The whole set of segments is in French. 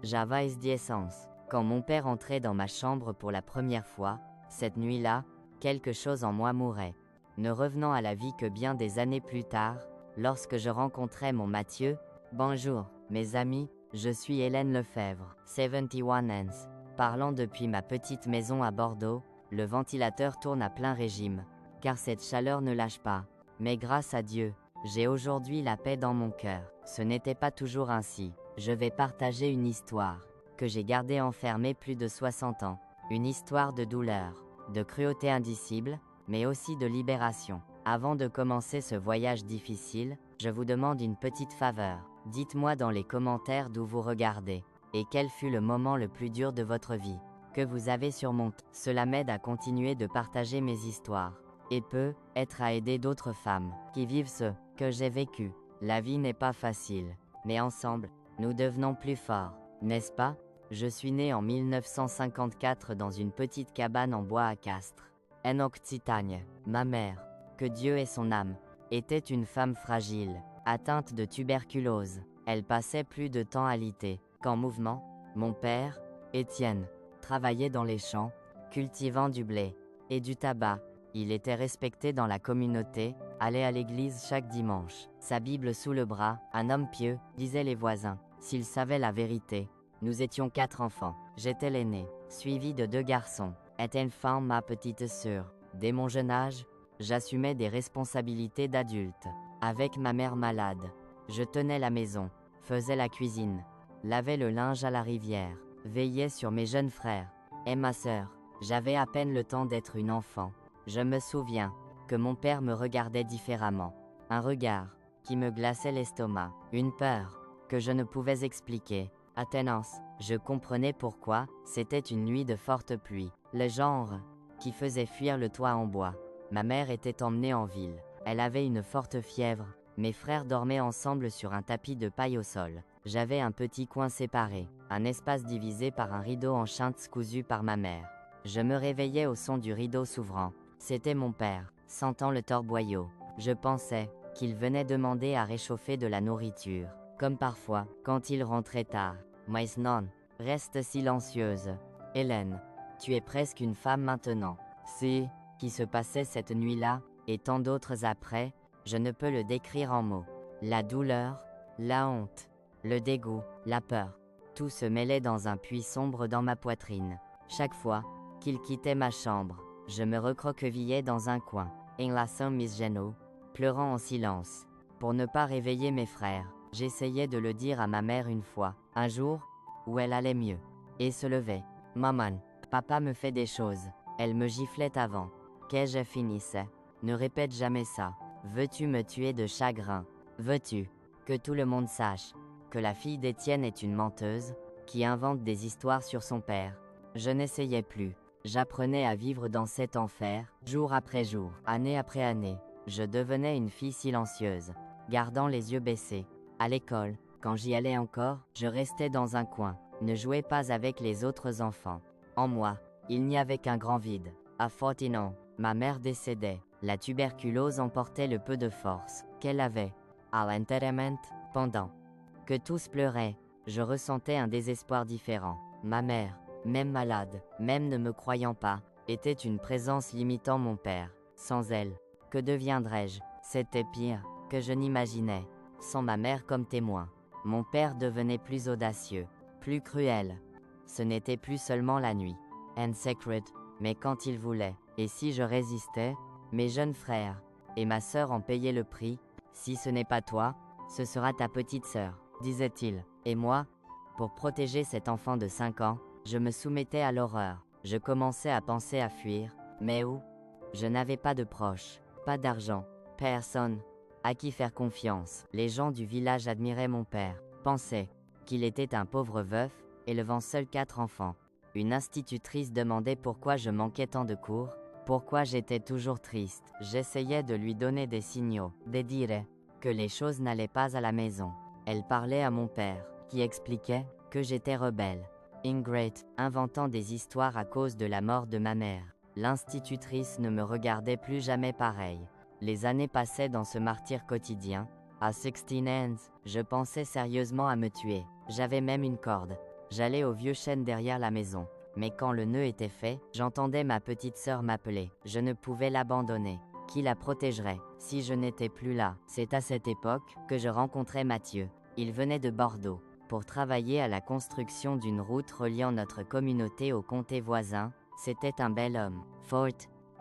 J'avais 10 ans. Quand mon père entrait dans ma chambre pour la première fois, cette nuit-là, quelque chose en moi mourait. Ne revenant à la vie que bien des années plus tard, lorsque je rencontrai mon Mathieu. Bonjour, mes amis, je suis Hélène Lefebvre, 71 ans. Parlant depuis ma petite maison à Bordeaux, le ventilateur tourne à plein régime, car cette chaleur ne lâche pas. Mais grâce à Dieu, j'ai aujourd'hui la paix dans mon cœur. Ce n'était pas toujours ainsi. Je vais partager une histoire que j'ai gardée enfermée plus de 60 ans. Une histoire de douleur, de cruauté indicible, mais aussi de libération. Avant de commencer ce voyage difficile, je vous demande une petite faveur. Dites-moi dans les commentaires d'où vous regardez, et quel fut le moment le plus dur de votre vie, que vous avez surmonté. Cela m'aide à continuer de partager mes histoires, et peut être à aider d'autres femmes, qui vivent ce que j'ai vécu. La vie n'est pas facile, mais ensemble, nous devenons plus forts, n'est-ce pas? Je suis né en 1954 dans une petite cabane en bois à Castres, en Occitanie. Ma mère, que Dieu ait son âme, était une femme fragile, atteinte de tuberculose. Elle passait plus de temps alitée qu'en mouvement. Mon père, Étienne, travaillait dans les champs, cultivant du blé et du tabac. Il était respecté dans la communauté, allait à l'église chaque dimanche, sa Bible sous le bras, un homme pieux, disaient les voisins. S'ils savaient la vérité. Nous étions 4 enfants. J'étais l'aîné, suivi de 2 garçons. Et enfin ma petite sœur. Dès mon jeune âge, j'assumais des responsabilités d'adulte. Avec ma mère malade, je tenais la maison, faisais la cuisine, lavais le linge à la rivière, veillais sur mes jeunes frères et ma sœur. J'avais à peine le temps d'être une enfant. Je me souviens que mon père me regardait différemment. Un regard qui me glaçait l'estomac. Une peur que je ne pouvais expliquer. Attenance, je comprenais pourquoi. C'était une nuit de forte pluie. Le genre qui faisait fuir le toit en bois. Ma mère était emmenée en ville. Elle avait une forte fièvre. Mes frères dormaient ensemble sur un tapis de paille au sol. J'avais un petit coin séparé, un espace divisé par un rideau en chintz cousu par ma mère. Je me réveillais au son du rideau s'ouvrant. C'était mon père, sentant le torboyau. Je pensais qu'il venait demander à réchauffer de la nourriture, comme parfois, quand il rentrait tard. Mais non, reste silencieuse. Hélène, tu es presque une femme maintenant. C'est qui se passait cette nuit-là, et tant d'autres après, je ne peux le décrire en mots. La douleur, la honte, le dégoût, la peur, tout se mêlait dans un puits sombre dans ma poitrine. Chaque fois qu'il quittait ma chambre, je me recroquevillais dans un coin, enlaçant mes genoux, pleurant en silence. Pour ne pas réveiller mes frères, j'essayais de le dire à ma mère une fois, un jour, où elle allait mieux, et se levait. Maman, papa me fait des choses. Elle me giflait avant que je finisse. Ne répète jamais ça. Veux-tu me tuer de chagrin? Veux-tu que tout le monde sache que la fille d'Étienne est une menteuse, qui invente des histoires sur son père? Je n'essayais plus. J'apprenais à vivre dans cet enfer, jour après jour, année après année. Je devenais une fille silencieuse, gardant les yeux baissés. À l'école, quand j'y allais encore, je restais dans un coin, ne jouais pas avec les autres enfants. En moi, il n'y avait qu'un grand vide. À 14 ans, ma mère décédait. La tuberculose emportait le peu de force qu'elle avait. À l'enterrement, pendant que tous pleuraient, je ressentais un désespoir différent. Ma mère, même malade, même ne me croyant pas, était une présence limitant mon père. Sans elle, que deviendrais-je? C'était pire que je n'imaginais. Sans ma mère comme témoin, mon père devenait plus audacieux, plus cruel. Ce n'était plus seulement la nuit, and sacred, mais quand il voulait. Et si je résistais, mes jeunes frères et ma sœur en payaient le prix. Si ce n'est pas toi, ce sera ta petite sœur, disait-il. Et moi, pour protéger cet enfant de 5 ans, je me soumettais à l'horreur. Je commençais à penser à fuir, mais où? Je n'avais pas de proches, pas d'argent, personne à qui faire confiance. Les gens du village admiraient mon père, pensaient qu'il était un pauvre veuf, élevant seul 4 enfants. Une institutrice demandait pourquoi je manquais tant de cours, pourquoi j'étais toujours triste. J'essayais de lui donner des signaux, de dire que les choses n'allaient pas à la maison. Elle parlait à mon père, qui expliquait que j'étais rebelle, ingrate, inventant des histoires à cause de la mort de ma mère. L'institutrice ne me regardait plus jamais pareil. Les années passaient dans ce martyre quotidien. À 16 ans, je pensais sérieusement à me tuer. J'avais même une corde J'allais au vieux chêne derrière la maison. Mais quand le nœud était fait, j'entendais ma petite sœur m'appeler. Je ne pouvais l'abandonner. Qui la protégerait si je n'étais plus là? C'est à cette époque que je rencontrai Mathieu. Il venait de Bordeaux pour travailler à la construction d'une route reliant notre communauté au comté voisin. C'était un bel homme, fort,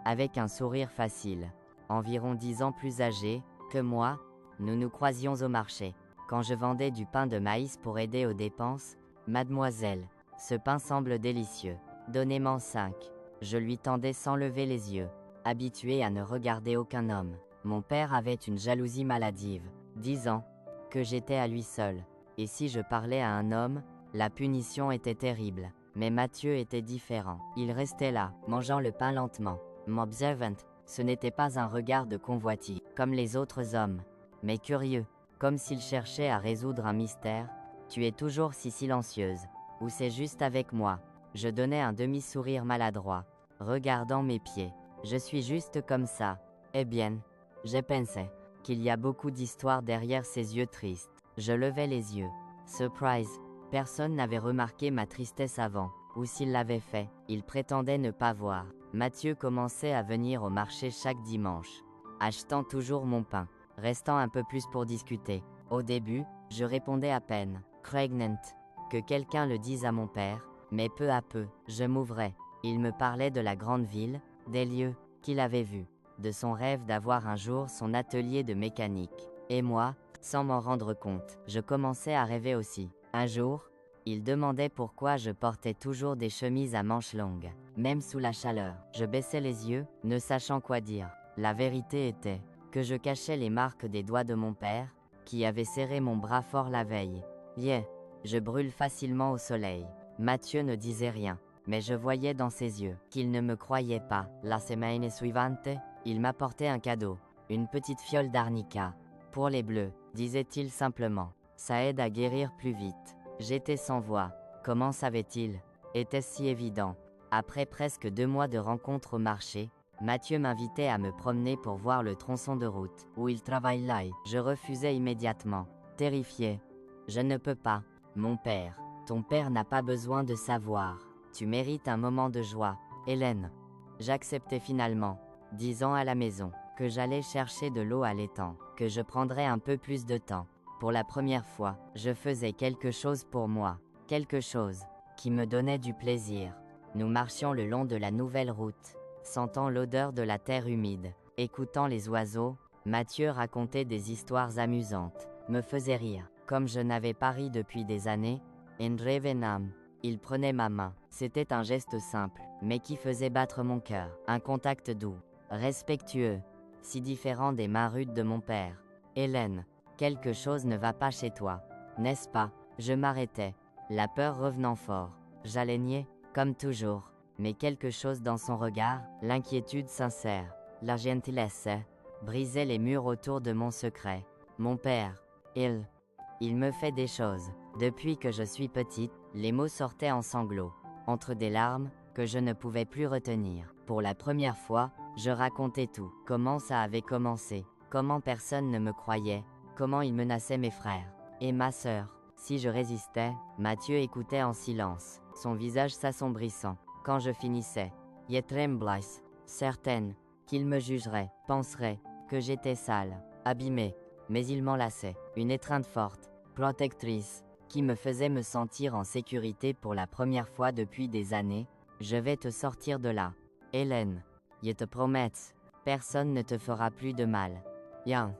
avec un sourire facile. Environ 10 ans plus âgé que moi, nous nous croisions au marché. Quand je vendais du pain de maïs pour aider aux dépenses, mademoiselle, ce pain semble délicieux. Donnez-m'en 5. Je lui tendais sans lever les yeux, habitué à ne regarder aucun homme. Mon père avait une jalousie maladive, disant que j'étais à lui seul. Et si je parlais à un homme, la punition était terrible. Mais Mathieu était différent. Il restait là, mangeant le pain lentement, m'observant. Ce n'était pas un regard de convoitise, comme les autres hommes, mais curieux, comme s'il cherchait à résoudre un mystère. Tu es toujours si silencieuse. Ou c'est juste avec moi? Je donnais un demi-sourire maladroit, regardant mes pieds. Je suis juste comme ça. Eh bien, j'ai pensé qu'il y a beaucoup d'histoires derrière ces yeux tristes. Je levai les yeux. Surprise. Personne n'avait remarqué ma tristesse avant, ou s'il l'avait fait, il prétendait ne pas voir. Mathieu commençait à venir au marché chaque dimanche, achetant toujours mon pain, restant un peu plus pour discuter. Au début, je répondais à peine, pregnant, que quelqu'un le dise à mon père, mais peu à peu, je m'ouvrais. Il me parlait de la grande ville, des lieux qu'il avait vus, de son rêve d'avoir un jour son atelier de mécanique. Et moi, sans m'en rendre compte, je commençais à rêver aussi. Un jour, il demandait pourquoi je portais toujours des chemises à manches longues, même sous la chaleur. Je baissais les yeux, ne sachant quoi dire. La vérité était que je cachais les marques des doigts de mon père, qui avait serré mon bras fort la veille. Je brûle facilement au soleil. Mathieu ne disait rien, mais je voyais dans ses yeux qu'il ne me croyait pas. La semaine suivante, il m'apportait un cadeau, une petite fiole d'arnica. Pour les bleus, disait-il simplement. Ça aide à guérir plus vite. J'étais sans voix. Comment savait-il? Était-ce si évident? Après presque 2 mois de rencontres au marché, Mathieu m'invitait à me promener pour voir le tronçon de route où il travaille là. Je refusais immédiatement, terrifié. Je ne peux pas. Mon père. Ton père n'a pas besoin de savoir. Tu mérites un moment de joie, Hélène. J'acceptais finalement, disant à la maison que j'allais chercher de l'eau à l'étang, que je prendrais un peu plus de temps. Pour la première fois, je faisais quelque chose pour moi, quelque chose qui me donnait du plaisir. Nous marchions le long de la nouvelle route, sentant l'odeur de la terre humide, écoutant les oiseaux. Mathieu racontait des histoires amusantes, me faisait rire, comme je n'avais pas ri depuis des années. Revenam. Il prenait ma main. C'était un geste simple, mais qui faisait battre mon cœur. Un contact doux, respectueux, si différent des mains rudes de mon père. Hélène, quelque chose ne va pas chez toi, n'est-ce pas? Je m'arrêtais, la peur revenant fort. J'allais nier, comme toujours, mais quelque chose dans son regard, l'inquiétude sincère, la gentillesse, brisait les murs autour de mon secret. Mon père, il me fait des choses. Depuis que je suis petite, les mots sortaient en sanglots, entre des larmes que je ne pouvais plus retenir. Pour la première fois, je racontais tout. Comment ça avait commencé, comment personne ne me croyait, comment il menaçait mes frères et ma sœur. Si je résistais, Mathieu écoutait en silence, son visage s'assombrissant. Quand je finissais, je tremblais, certaine qu'il me jugerait, penserait que j'étais sale, abîmée, mais il m'enlaçait. Une étreinte forte, protectrice, qui me faisait me sentir en sécurité pour la première fois depuis des années. Je vais te sortir de là, Hélène. Je te promets, personne ne te fera plus de mal. Bien.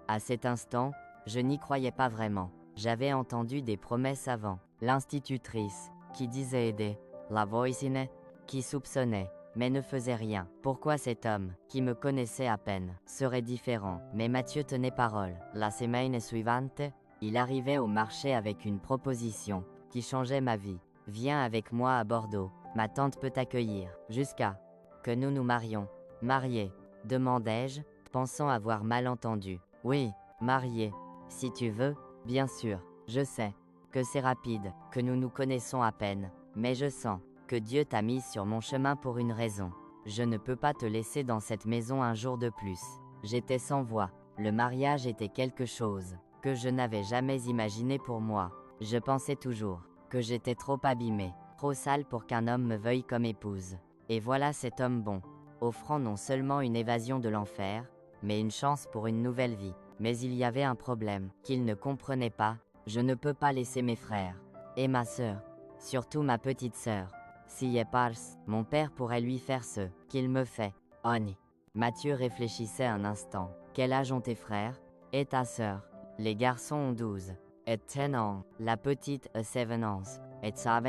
À cet instant, je n'y croyais pas vraiment. J'avais entendu des promesses avant. L'institutrice, qui disait aider. La voisine, qui soupçonnait, mais ne faisait rien. Pourquoi cet homme, qui me connaissait à peine, serait différent? Mais Mathieu tenait parole. La semaine suivante, il arrivait au marché avec une proposition qui changeait ma vie. Viens avec moi à Bordeaux. Ma tante peut t'accueillir. Jusqu'à que nous nous marions. Mariés? Demandai-je, pensant avoir mal entendu. Oui, mariés. Si tu veux, bien sûr. Je sais que c'est rapide, que nous nous connaissons à peine, mais je sens que Dieu t'a mise sur mon chemin pour une raison. Je ne peux pas te laisser dans cette maison un jour de plus. J'étais sans voix. Le mariage était quelque chose que je n'avais jamais imaginé pour moi. Je pensais toujours que j'étais trop abîmée, trop sale pour qu'un homme me veuille comme épouse. Et voilà cet homme bon, offrant non seulement une évasion de l'enfer, mais une chance pour une nouvelle vie. Mais il y avait un problème, qu'il ne comprenait pas, je ne peux pas laisser mes frères, et ma sœur, surtout ma petite sœur. Si est pars, mon père pourrait lui faire ce qu'il me fait. Oni. Mathieu réfléchissait un instant. Quel âge ont tes frères et ta sœur? Les garçons ont 12 et 10 ans, la petite a 7 ans, et ça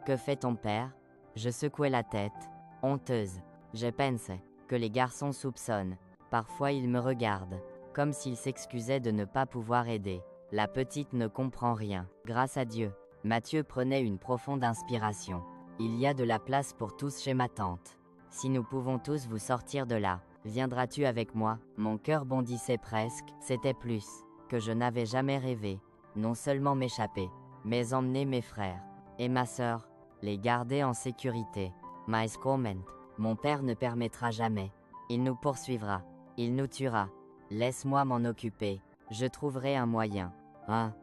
que fait ton père? Je secouai la tête, honteuse. Je pensais que les garçons soupçonnent. Parfois ils me regardent, comme s'ils s'excusaient de ne pas pouvoir aider. La petite ne comprend rien. Grâce à Dieu. Mathieu prenait une profonde inspiration. Il y a de la place pour tous chez ma tante. Si nous pouvons tous vous sortir de là, viendras-tu avec moi? Mon cœur bondissait presque, c'était plus que je n'avais jamais rêvé. Non seulement m'échapper, mais emmener mes frères et ma sœur, les garder en sécurité. Mais comment? Mon père ne permettra jamais. Il nous poursuivra. Il nous tuera. Laisse-moi m'en occuper. Je trouverai un moyen. Hein?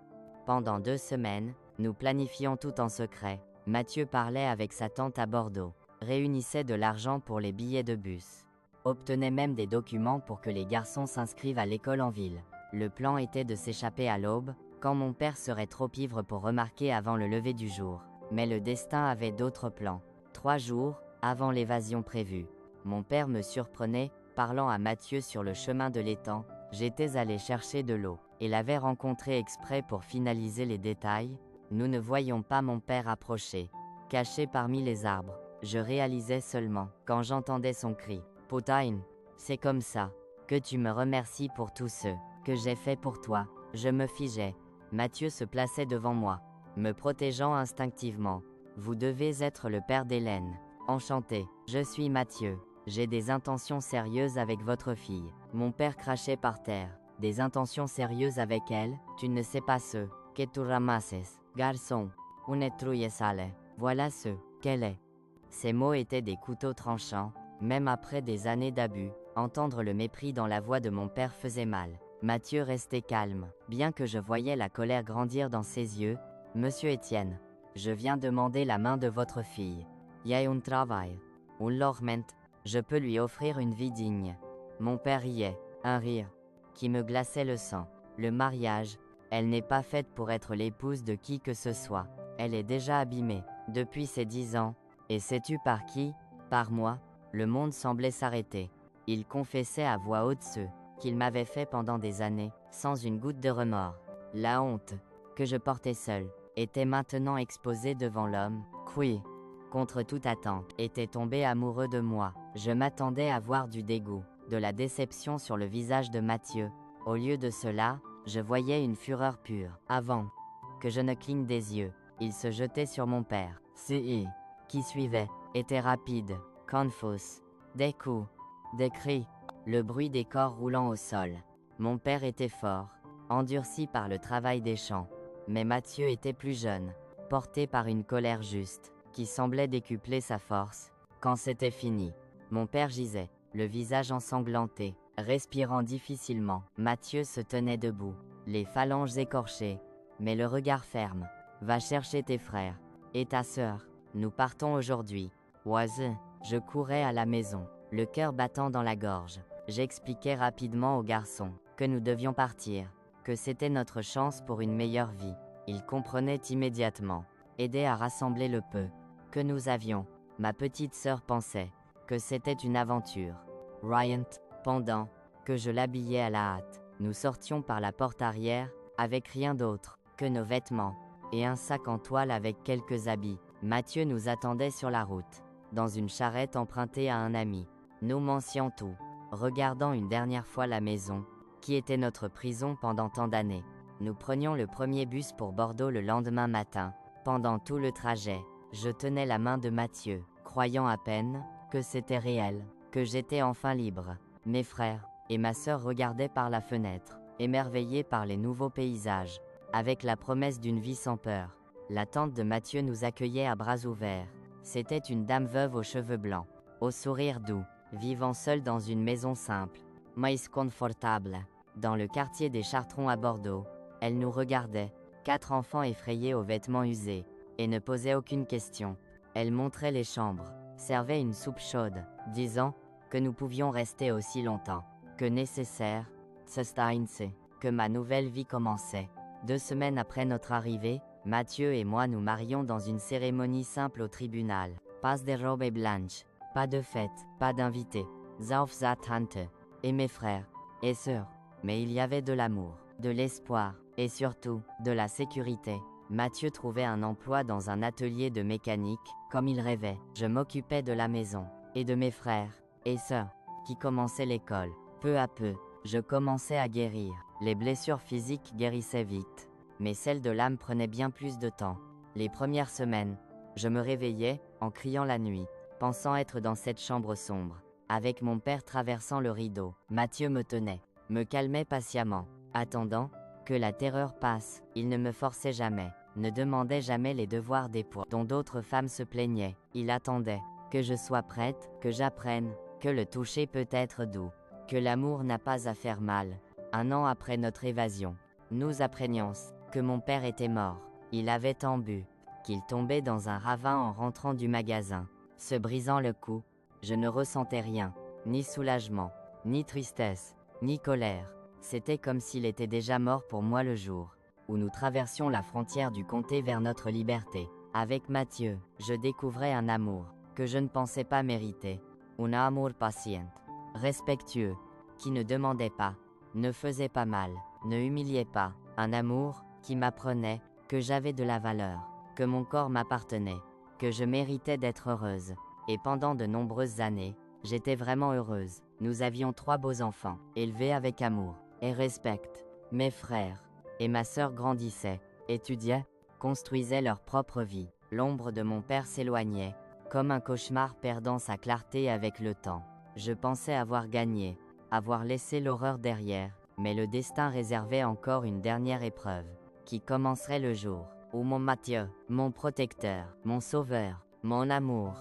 Pendant 2 semaines, nous planifions tout en secret. Mathieu parlait avec sa tante à Bordeaux, réunissait de l'argent pour les billets de bus, obtenait même des documents pour que les garçons s'inscrivent à l'école en ville. Le plan était de s'échapper à l'aube, quand mon père serait trop ivre pour remarquer avant le lever du jour. Mais le destin avait d'autres plans. 3 jours, avant l'évasion prévue, mon père me surprenait, parlant à Mathieu sur le chemin de l'étang. J'étais allé chercher de l'eau, et l'avais rencontré exprès pour finaliser les détails. Nous ne voyions pas mon père approcher. Caché parmi les arbres, je réalisais seulement, quand j'entendais son cri, « Putain, c'est comme ça, que tu me remercies pour tout ce que j'ai fait pour toi ». Je me figeais. Mathieu se plaçait devant moi, me protégeant instinctivement. « Vous devez être le père d'Hélène. Enchanté, je suis Mathieu. J'ai des intentions sérieuses avec votre fille. » Mon père crachait par terre. « Des intentions sérieuses avec elle? Tu ne sais pas ce que tu ramasses. Garçon, une trouille sale. Voilà ce qu'elle est. » Ces mots étaient des couteaux tranchants. Même après des années d'abus, entendre le mépris dans la voix de mon père faisait mal. Mathieu restait calme, bien que je voyais la colère grandir dans ses yeux. « Monsieur Étienne, je viens demander la main de votre fille. Y a un travail. Un logement. Je peux lui offrir une vie digne. » Mon père riait, un rire qui me glaçait le sang. « Le mariage, elle n'est pas faite pour être l'épouse de qui que ce soit. Elle est déjà abîmée, depuis ses 10 ans. Et sais-tu par qui? Par moi. » Le monde semblait s'arrêter. Il confessait à voix haute ce qu'il m'avait fait pendant des années, sans une goutte de remords. La honte, que je portais seule, était maintenant exposée devant l'homme, qui, contre toute attente, était tombé amoureux de moi. Je m'attendais à voir du dégoût, de la déception sur le visage de Mathieu. Au lieu de cela, je voyais une fureur pure. Avant que je ne cligne des yeux, il se jetait sur mon père. Ce qui suivait était rapide, confus, des coups, des cris, le bruit des corps roulant au sol. Mon père était fort, endurci par le travail des champs, mais Mathieu était plus jeune, porté par une colère juste, qui semblait décupler sa force. Quand c'était fini, mon père gisait, le visage ensanglanté, respirant difficilement. Mathieu se tenait debout, les phalanges écorchées, mais le regard ferme. « Va chercher tes frères et ta sœur, nous partons aujourd'hui. » Oise, je courais à la maison, le cœur battant dans la gorge. J'expliquais rapidement au garçon que nous devions partir, que c'était notre chance pour une meilleure vie. Il comprenait immédiatement, aidait à rassembler le peu que nous avions. Ma petite sœur pensait que c'était une aventure. Ryan, pendant que je l'habillais à la hâte, nous sortions par la porte arrière, avec rien d'autre que nos vêtements, et un sac en toile avec quelques habits. Mathieu nous attendait sur la route, dans une charrette empruntée à un ami. Nous mentions tout, regardant une dernière fois la maison, qui était notre prison pendant tant d'années. Nous prenions le premier bus pour Bordeaux le lendemain matin. Pendant tout le trajet, je tenais la main de Mathieu, croyant à peine que c'était réel, que j'étais enfin libre. Mes frères et ma sœur regardaient par la fenêtre, émerveillés par les nouveaux paysages, avec la promesse d'une vie sans peur. La tante de Mathieu nous accueillait à bras ouverts. C'était une dame veuve aux cheveux blancs, au sourire doux, vivant seule dans une maison simple, mais confortable, dans le quartier des Chartrons à Bordeaux. Elle nous regardait, 4 enfants effrayés aux vêtements usés, et ne posaient aucune question. Elle montrait les chambres, servait une soupe chaude, disant que nous pouvions rester aussi longtemps que nécessaire, que ma nouvelle vie commençait. 2 semaines après notre arrivée, Mathieu et moi nous marions dans une cérémonie simple au tribunal. Pas de robe blanche, pas de fête, pas d'invités. Sauf sa tante, et mes frères et sœurs. Mais il y avait de l'amour, de l'espoir, et surtout, de la sécurité. Mathieu trouvait un emploi dans un atelier de mécanique, comme il rêvait. Je m'occupais de la maison, et de mes frères et sœurs, qui commençaient l'école. Peu à peu, je commençais à guérir. Les blessures physiques guérissaient vite, mais celles de l'âme prenaient bien plus de temps. Les premières semaines, je me réveillais, en criant la nuit, pensant être dans cette chambre sombre, avec mon père traversant le rideau. Mathieu me tenait, me calmait patiemment, attendant que la terreur passe. Il ne me forçait jamais, ne demandait jamais les devoirs d'époux dont d'autres femmes se plaignaient. Il attendait que je sois prête, que j'apprenne, que le toucher peut être doux, que l'amour n'a pas à faire mal. 1 an après notre évasion, nous apprenions que mon père était mort. Il avait tant bu qu'il tombait dans un ravin en rentrant du magasin. Se brisant le cou, je ne ressentais rien, ni soulagement, ni tristesse, ni colère. C'était comme s'il était déjà mort pour moi le jour où nous traversions la frontière du comté vers notre liberté. Avec Mathieu, je découvrais un amour que je ne pensais pas mériter. Un amour patient, respectueux, qui ne demandait pas, ne faisait pas mal, ne humiliait pas. Un amour qui m'apprenait que j'avais de la valeur, que mon corps m'appartenait, que je méritais d'être heureuse. Et pendant de nombreuses années, j'étais vraiment heureuse. Nous avions 3 beaux enfants, élevés avec amour et respect. Mes frères et ma sœur grandissaient, étudiaient, construisaient leur propre vie. L'ombre de mon père s'éloignait, comme un cauchemar perdant sa clarté avec le temps. Je pensais avoir gagné, avoir laissé l'horreur derrière, mais le destin réservait encore une dernière épreuve, qui commencerait le jour où mon Mathieu, mon protecteur, mon sauveur, mon amour,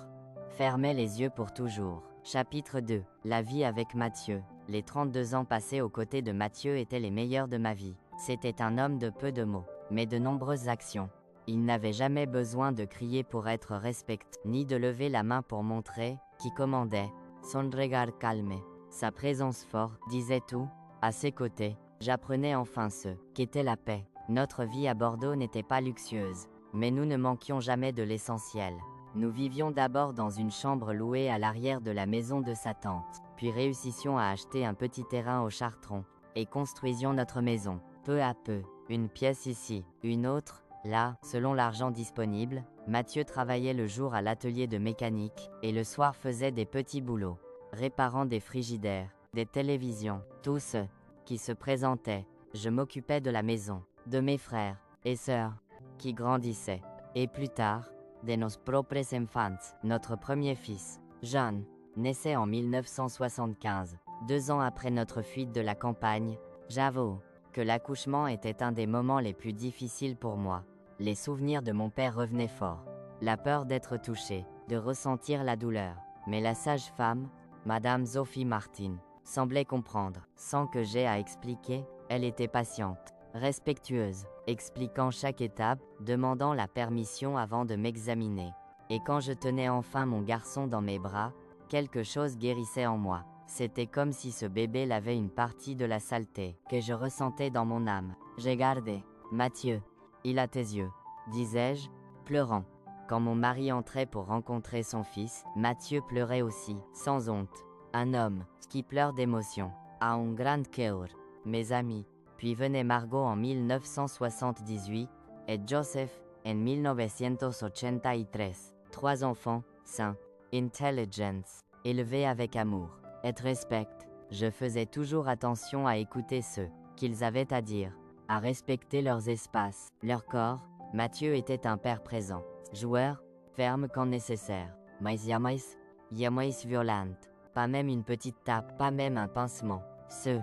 fermait les yeux pour toujours. Chapitre 2. La vie avec Mathieu. Les 32 ans passés aux côtés de Mathieu étaient les meilleurs de ma vie. C'était un homme de peu de mots, mais de nombreuses actions. Il n'avait jamais besoin de crier pour être respecté, ni de lever la main pour montrer qui commandait. Son regard calme, sa présence forte, disait tout. À ses côtés, j'apprenais enfin ce qu'était la paix. Notre vie à Bordeaux n'était pas luxueuse, mais nous ne manquions jamais de l'essentiel. Nous vivions d'abord dans une chambre louée à l'arrière de la maison de sa tante, puis réussissions à acheter un petit terrain au Chartron, et construisions notre maison. Peu à peu, une pièce ici, une autre, là, selon l'argent disponible. Mathieu travaillait le jour à l'atelier de mécanique, et le soir faisait des petits boulots, réparant des frigidaires, des télévisions, tout ce qui se présentait. Je m'occupais de la maison, de mes frères et sœurs, qui grandissaient, et plus tard, de nos propres enfants. Notre premier fils, John, naissait en 1975, 2 ans après notre fuite de la campagne. J'avoue que l'accouchement était un des moments les plus difficiles pour moi. Les souvenirs de mon père revenaient fort. La peur d'être touché, de ressentir la douleur. Mais la sage-femme, Madame Sophie Martin, semblait comprendre. Sans que j'aie à expliquer, elle était patiente, respectueuse, expliquant chaque étape, demandant la permission avant de m'examiner. Et quand je tenais enfin mon garçon dans mes bras, quelque chose guérissait en moi. C'était comme si ce bébé lavait une partie de la saleté que je ressentais dans mon âme. J'ai gardé. Mathieu, il a tes yeux, disais-je, pleurant. Quand mon mari entrait pour rencontrer son fils, Mathieu pleurait aussi, sans honte. Un homme qui pleure d'émotion a un grand cœur. Mes amis. Puis venait Margot en 1978 et Joseph en 1983. 3 enfants, sains, intelligence, élevés avec amour et respect. Je faisais toujours attention à écouter ce qu'ils avaient à dire, à respecter leurs espaces, leur corps. Mathieu était un père présent, joueur, ferme quand nécessaire, mais jamais violente. Pas même une petite tape, pas même un pincement. Ceux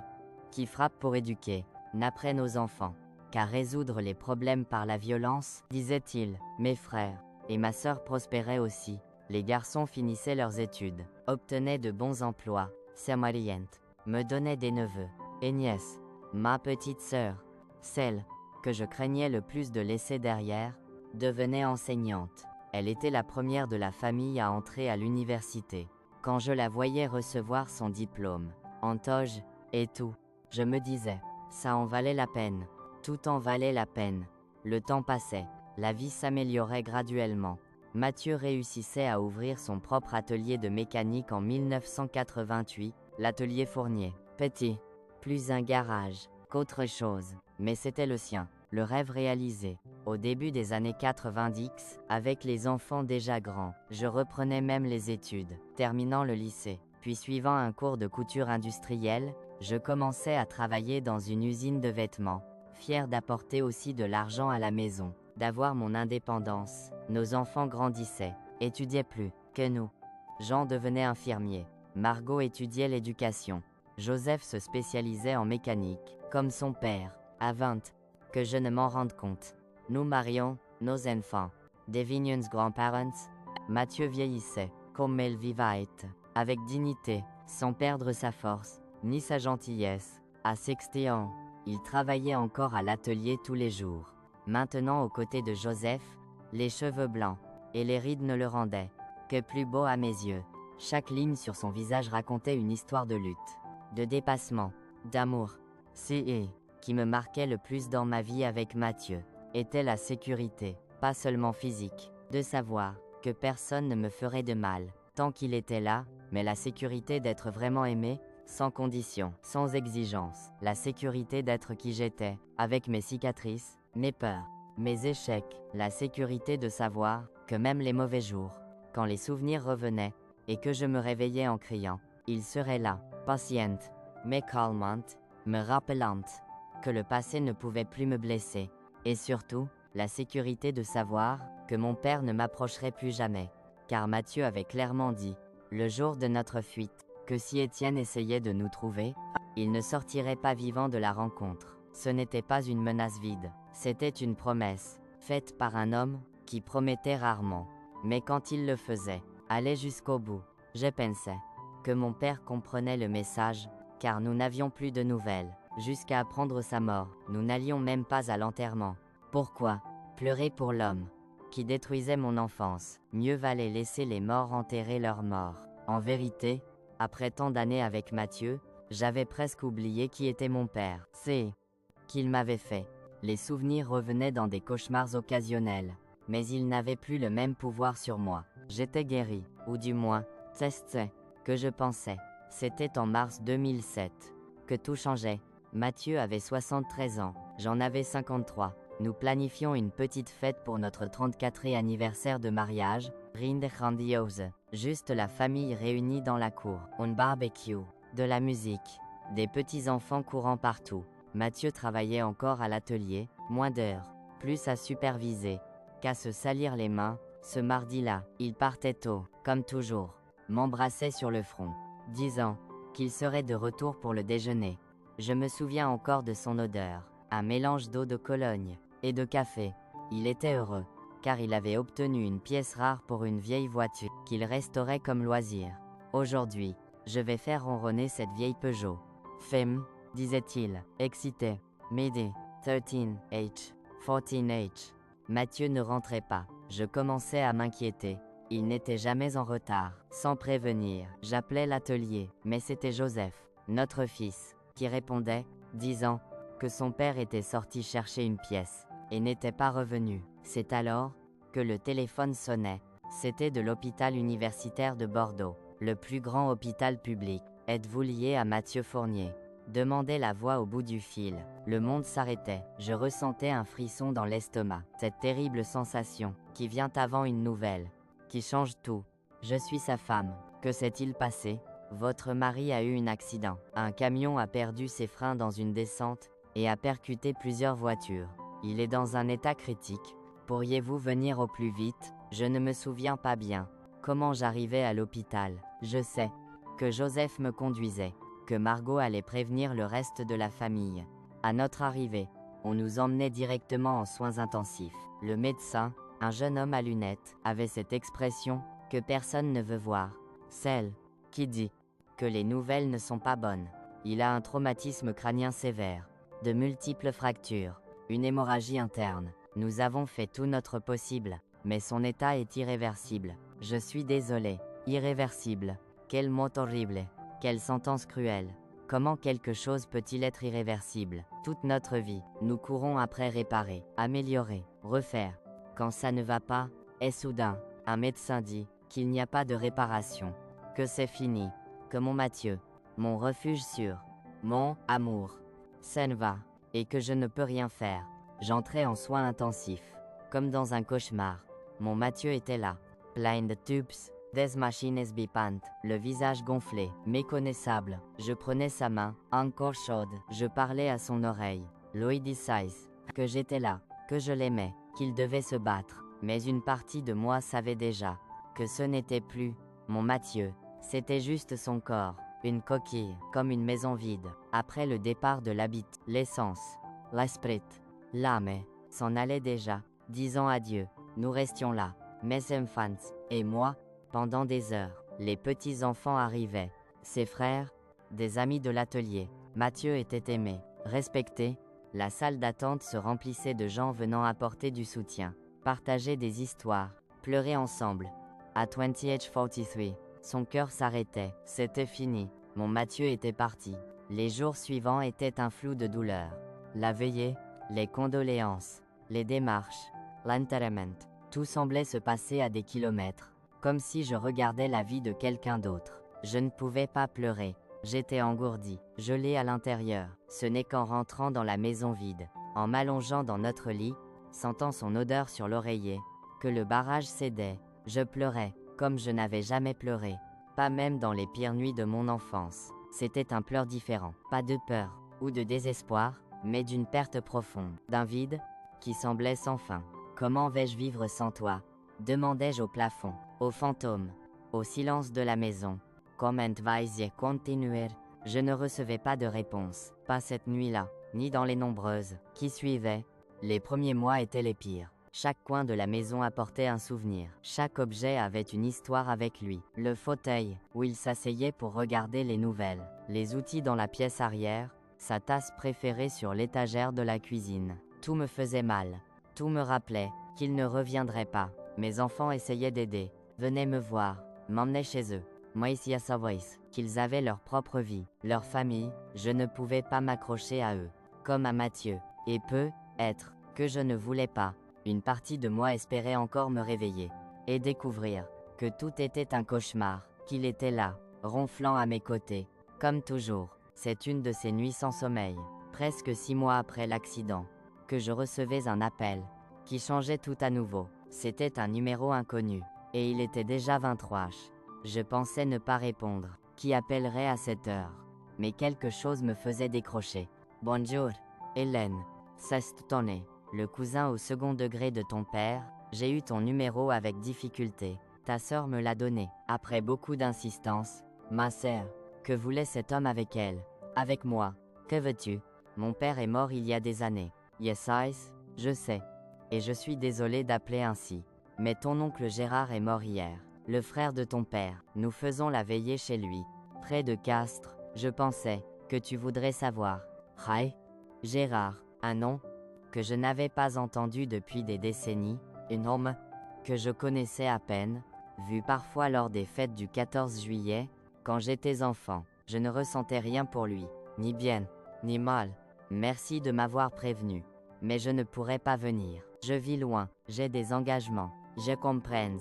qui frappent pour éduquer n'apprennent aux enfants qu'à résoudre les problèmes par la violence, disait-il. Mes frères et ma sœur prospéraient aussi. Les garçons finissaient leurs études, obtenaient de bons emplois, s'amariaient, me donnaient des neveux et nièces. Ma petite sœur, celle que je craignais le plus de laisser derrière, devenait enseignante. Elle était la première de la famille à entrer à l'université. Quand je la voyais recevoir son diplôme, en toge, et tout, je me disais, ça en valait la peine. Tout en valait la peine. Le temps passait, la vie s'améliorait graduellement. Mathieu réussissait à ouvrir son propre atelier de mécanique en 1988, l'atelier Fournier. Petit, plus un garage qu'autre chose, mais c'était le sien, le rêve réalisé. Au début des années 90, avec les enfants déjà grands, je reprenais même les études, terminant le lycée. Puis suivant un cours de couture industrielle, je commençais à travailler dans une usine de vêtements, fier d'apporter aussi de l'argent à la maison, d'avoir mon indépendance. Nos enfants grandissaient, étudiaient plus que nous. Jean devenait infirmier, Margot étudiait l'éducation. Joseph se spécialisait en mécanique, comme son père, à 20, que je ne m'en rende compte. Nous marions, nos enfants, devenions grands-parents. Mathieu vieillissait, comme elle vivait, avec dignité, sans perdre sa force, ni sa gentillesse. À 60 ans, il travaillait encore à l'atelier tous les jours. Maintenant aux côtés de Joseph, les cheveux blancs, et les rides ne le rendaient que plus beau à mes yeux. Chaque ligne sur son visage racontait une histoire de lutte, de dépassement, d'amour. Ce qui me marquait le plus dans ma vie avec Mathieu était la sécurité, pas seulement physique, de savoir que personne ne me ferait de mal, tant qu'il était là, mais la sécurité d'être vraiment aimé, sans condition, sans exigence, la sécurité d'être qui j'étais, avec mes cicatrices, mes peurs, mes échecs, la sécurité de savoir que même les mauvais jours, quand les souvenirs revenaient, et que je me réveillais en criant, il serait là, patiente, mais calmante, me rappelant que le passé ne pouvait plus me blesser, et surtout, la sécurité de savoir que mon père ne m'approcherait plus jamais, car Mathieu avait clairement dit, le jour de notre fuite, que si Étienne essayait de nous trouver, il ne sortirait pas vivant de la rencontre. Ce n'était pas une menace vide, c'était une promesse, faite par un homme qui promettait rarement, mais quand il le faisait, allait jusqu'au bout. Je pensais que mon père comprenait le message, car nous n'avions plus de nouvelles. Jusqu'à apprendre sa mort, nous n'allions même pas à l'enterrement. Pourquoi pleurer pour l'homme qui détruisait mon enfance? Mieux valait laisser les morts enterrer leurs morts. En vérité, après tant d'années avec Mathieu, j'avais presque oublié qui était mon père. C'est qu'il m'avait fait. Les souvenirs revenaient dans des cauchemars occasionnels, mais ils n'avaient plus le même pouvoir sur moi. J'étais guéri, ou du moins, c'est que je pensais. C'était en mars 2007 que tout changeait. Mathieu avait 73 ans, j'en avais 53. Nous planifions une petite fête pour notre 34e anniversaire de mariage, rien de grandiose, juste la famille réunie dans la cour, un barbecue, de la musique, des petits-enfants courant partout. Mathieu travaillait encore à l'atelier, moins d'heures, plus à superviser qu'à se salir les mains. Ce mardi-là, il partait tôt, comme toujours, m'embrassait sur le front, disant qu'il serait de retour pour le déjeuner. Je me souviens encore de son odeur, un mélange d'eau de Cologne et de café. Il était heureux, car il avait obtenu une pièce rare pour une vieille voiture qu'il restaurait comme loisir. Aujourd'hui, je vais faire ronronner cette vieille Peugeot. Femme, disait-il, excité. Midi, 13H, 14H. Mathieu ne rentrait pas. Je commençais à m'inquiéter. Il n'était jamais en retard. Sans prévenir, j'appelais l'atelier, mais c'était Joseph, notre fils, qui répondait, disant que son père était sorti chercher une pièce, et n'était pas revenu. C'est alors que le téléphone sonnait. C'était de l'hôpital universitaire de Bordeaux, le plus grand hôpital public. Êtes-vous lié à Mathieu Fournier? Demandait la voix au bout du fil. Le monde s'arrêtait. Je ressentais un frisson dans l'estomac. Cette terrible sensation, qui vient avant une nouvelle, qui change tout. Je suis sa femme. Que s'est-il passé? Votre mari a eu un accident. Un camion a perdu ses freins dans une descente, et a percuté plusieurs voitures. Il est dans un état critique. Pourriez-vous venir au plus vite? Je ne me souviens pas bien comment j'arrivais à l'hôpital. Je sais que Joseph me conduisait, que Margot allait prévenir le reste de la famille. À notre arrivée, on nous emmenait directement en soins intensifs. Le médecin, un jeune homme à lunettes, avait cette expression que personne ne veut voir. Celle qui dit que les nouvelles ne sont pas bonnes. Il a un traumatisme crânien sévère, de multiples fractures, Une hémorragie interne. Nous avons fait tout notre possible, mais son état est irréversible. Je suis désolé. Irréversible. Quel mot horrible. Quelle sentence cruelle. Comment quelque chose peut-il être irréversible? Toute notre vie, nous courons après réparer, améliorer, refaire. Quand ça ne va pas, et soudain, un médecin dit qu'il n'y a pas de réparation, que c'est fini, que mon Mathieu, mon refuge sûr, mon amour, s'en va, et que je ne peux rien faire. J'entrais en soins intensifs, comme dans un cauchemar. Mon Mathieu était là, plein de tubes, des machines bipantes, le visage gonflé, méconnaissable. Je prenais sa main, encore chaude. Je parlais à son oreille. Lui disais que j'étais là, que je l'aimais, qu'il devait se battre. Mais une partie de moi savait déjà que ce n'était plus mon Mathieu. C'était juste son corps, une coquille, comme une maison vide. Après le départ de l'habit, l'essence, l'esprit, l'âme s'en allait déjà, disant adieu. Nous restions là, mes enfants, et moi. Pendant des heures, les petits-enfants arrivaient, ses frères, des amis de l'atelier. Mathieu était aimé, respecté, la salle d'attente se remplissait de gens venant apporter du soutien, partager des histoires, pleurer ensemble. À 20h43, son cœur s'arrêtait, c'était fini, mon Mathieu était parti. Les jours suivants étaient un flou de douleur. La veillée, les condoléances, les démarches, l'enterrement, tout semblait se passer à des kilomètres. Comme si je regardais la vie de quelqu'un d'autre. Je ne pouvais pas pleurer. J'étais engourdi, gelé à l'intérieur. Ce n'est qu'en rentrant dans la maison vide, en m'allongeant dans notre lit, sentant son odeur sur l'oreiller, que le barrage cédait. Je pleurais, comme je n'avais jamais pleuré. Pas même dans les pires nuits de mon enfance. C'était un pleur différent. Pas de peur, ou de désespoir, mais d'une perte profonde. D'un vide, qui semblait sans fin. Comment vais-je vivre sans toi? Demandai-je au plafond, au fantôme, au silence de la maison. Comment vais-je continuer? Je ne recevais pas de réponse, pas cette nuit-là, ni dans les nombreuses qui suivaient. Les premiers mois étaient les pires. Chaque coin de la maison apportait un souvenir. Chaque objet avait une histoire avec lui. Le fauteuil, où il s'asseyait pour regarder les nouvelles. Les outils dans la pièce arrière, sa tasse préférée sur l'étagère de la cuisine. Tout me faisait mal. Tout me rappelait qu'il ne reviendrait pas. Mes enfants essayaient d'aider, venaient me voir, m'emmenaient chez eux. Moi ici à Savoie, qu'ils avaient leur propre vie, leur famille, je ne pouvais pas m'accrocher à eux, comme à Mathieu. Et peut-être que je ne voulais pas. Une partie de moi espérait encore me réveiller et découvrir que tout était un cauchemar, qu'il était là, ronflant à mes côtés, comme toujours. C'est une de ces nuits sans sommeil, presque 6 mois après l'accident, que je recevais un appel qui changeait tout à nouveau. C'était un numéro inconnu, et il était déjà 23 h. Je pensais ne pas répondre. Qui appellerait à cette heure? Mais quelque chose me faisait décrocher. Bonjour, Hélène. C'est Tony, le cousin au second degré de ton père. J'ai eu ton numéro avec difficulté. Ta sœur me l'a donné. Après beaucoup d'insistance. Ma sœur. Que voulait cet homme avec elle? Avec moi. Que veux-tu? Mon père est mort il y a des années. Yes, je sais. Et je suis désolé d'appeler ainsi. Mais ton oncle Gérard est mort hier, le frère de ton père. Nous faisons la veillée chez lui, près de Castres. Je pensais que tu voudrais savoir. Hi, Gérard, un nom que je n'avais pas entendu depuis des décennies, un homme que je connaissais à peine, vu parfois lors des fêtes du 14 juillet, quand j'étais enfant. Je ne ressentais rien pour lui, ni bien, ni mal. Merci de m'avoir prévenu. Mais je ne pourrais pas venir. Je vis loin, j'ai des engagements. Je comprends.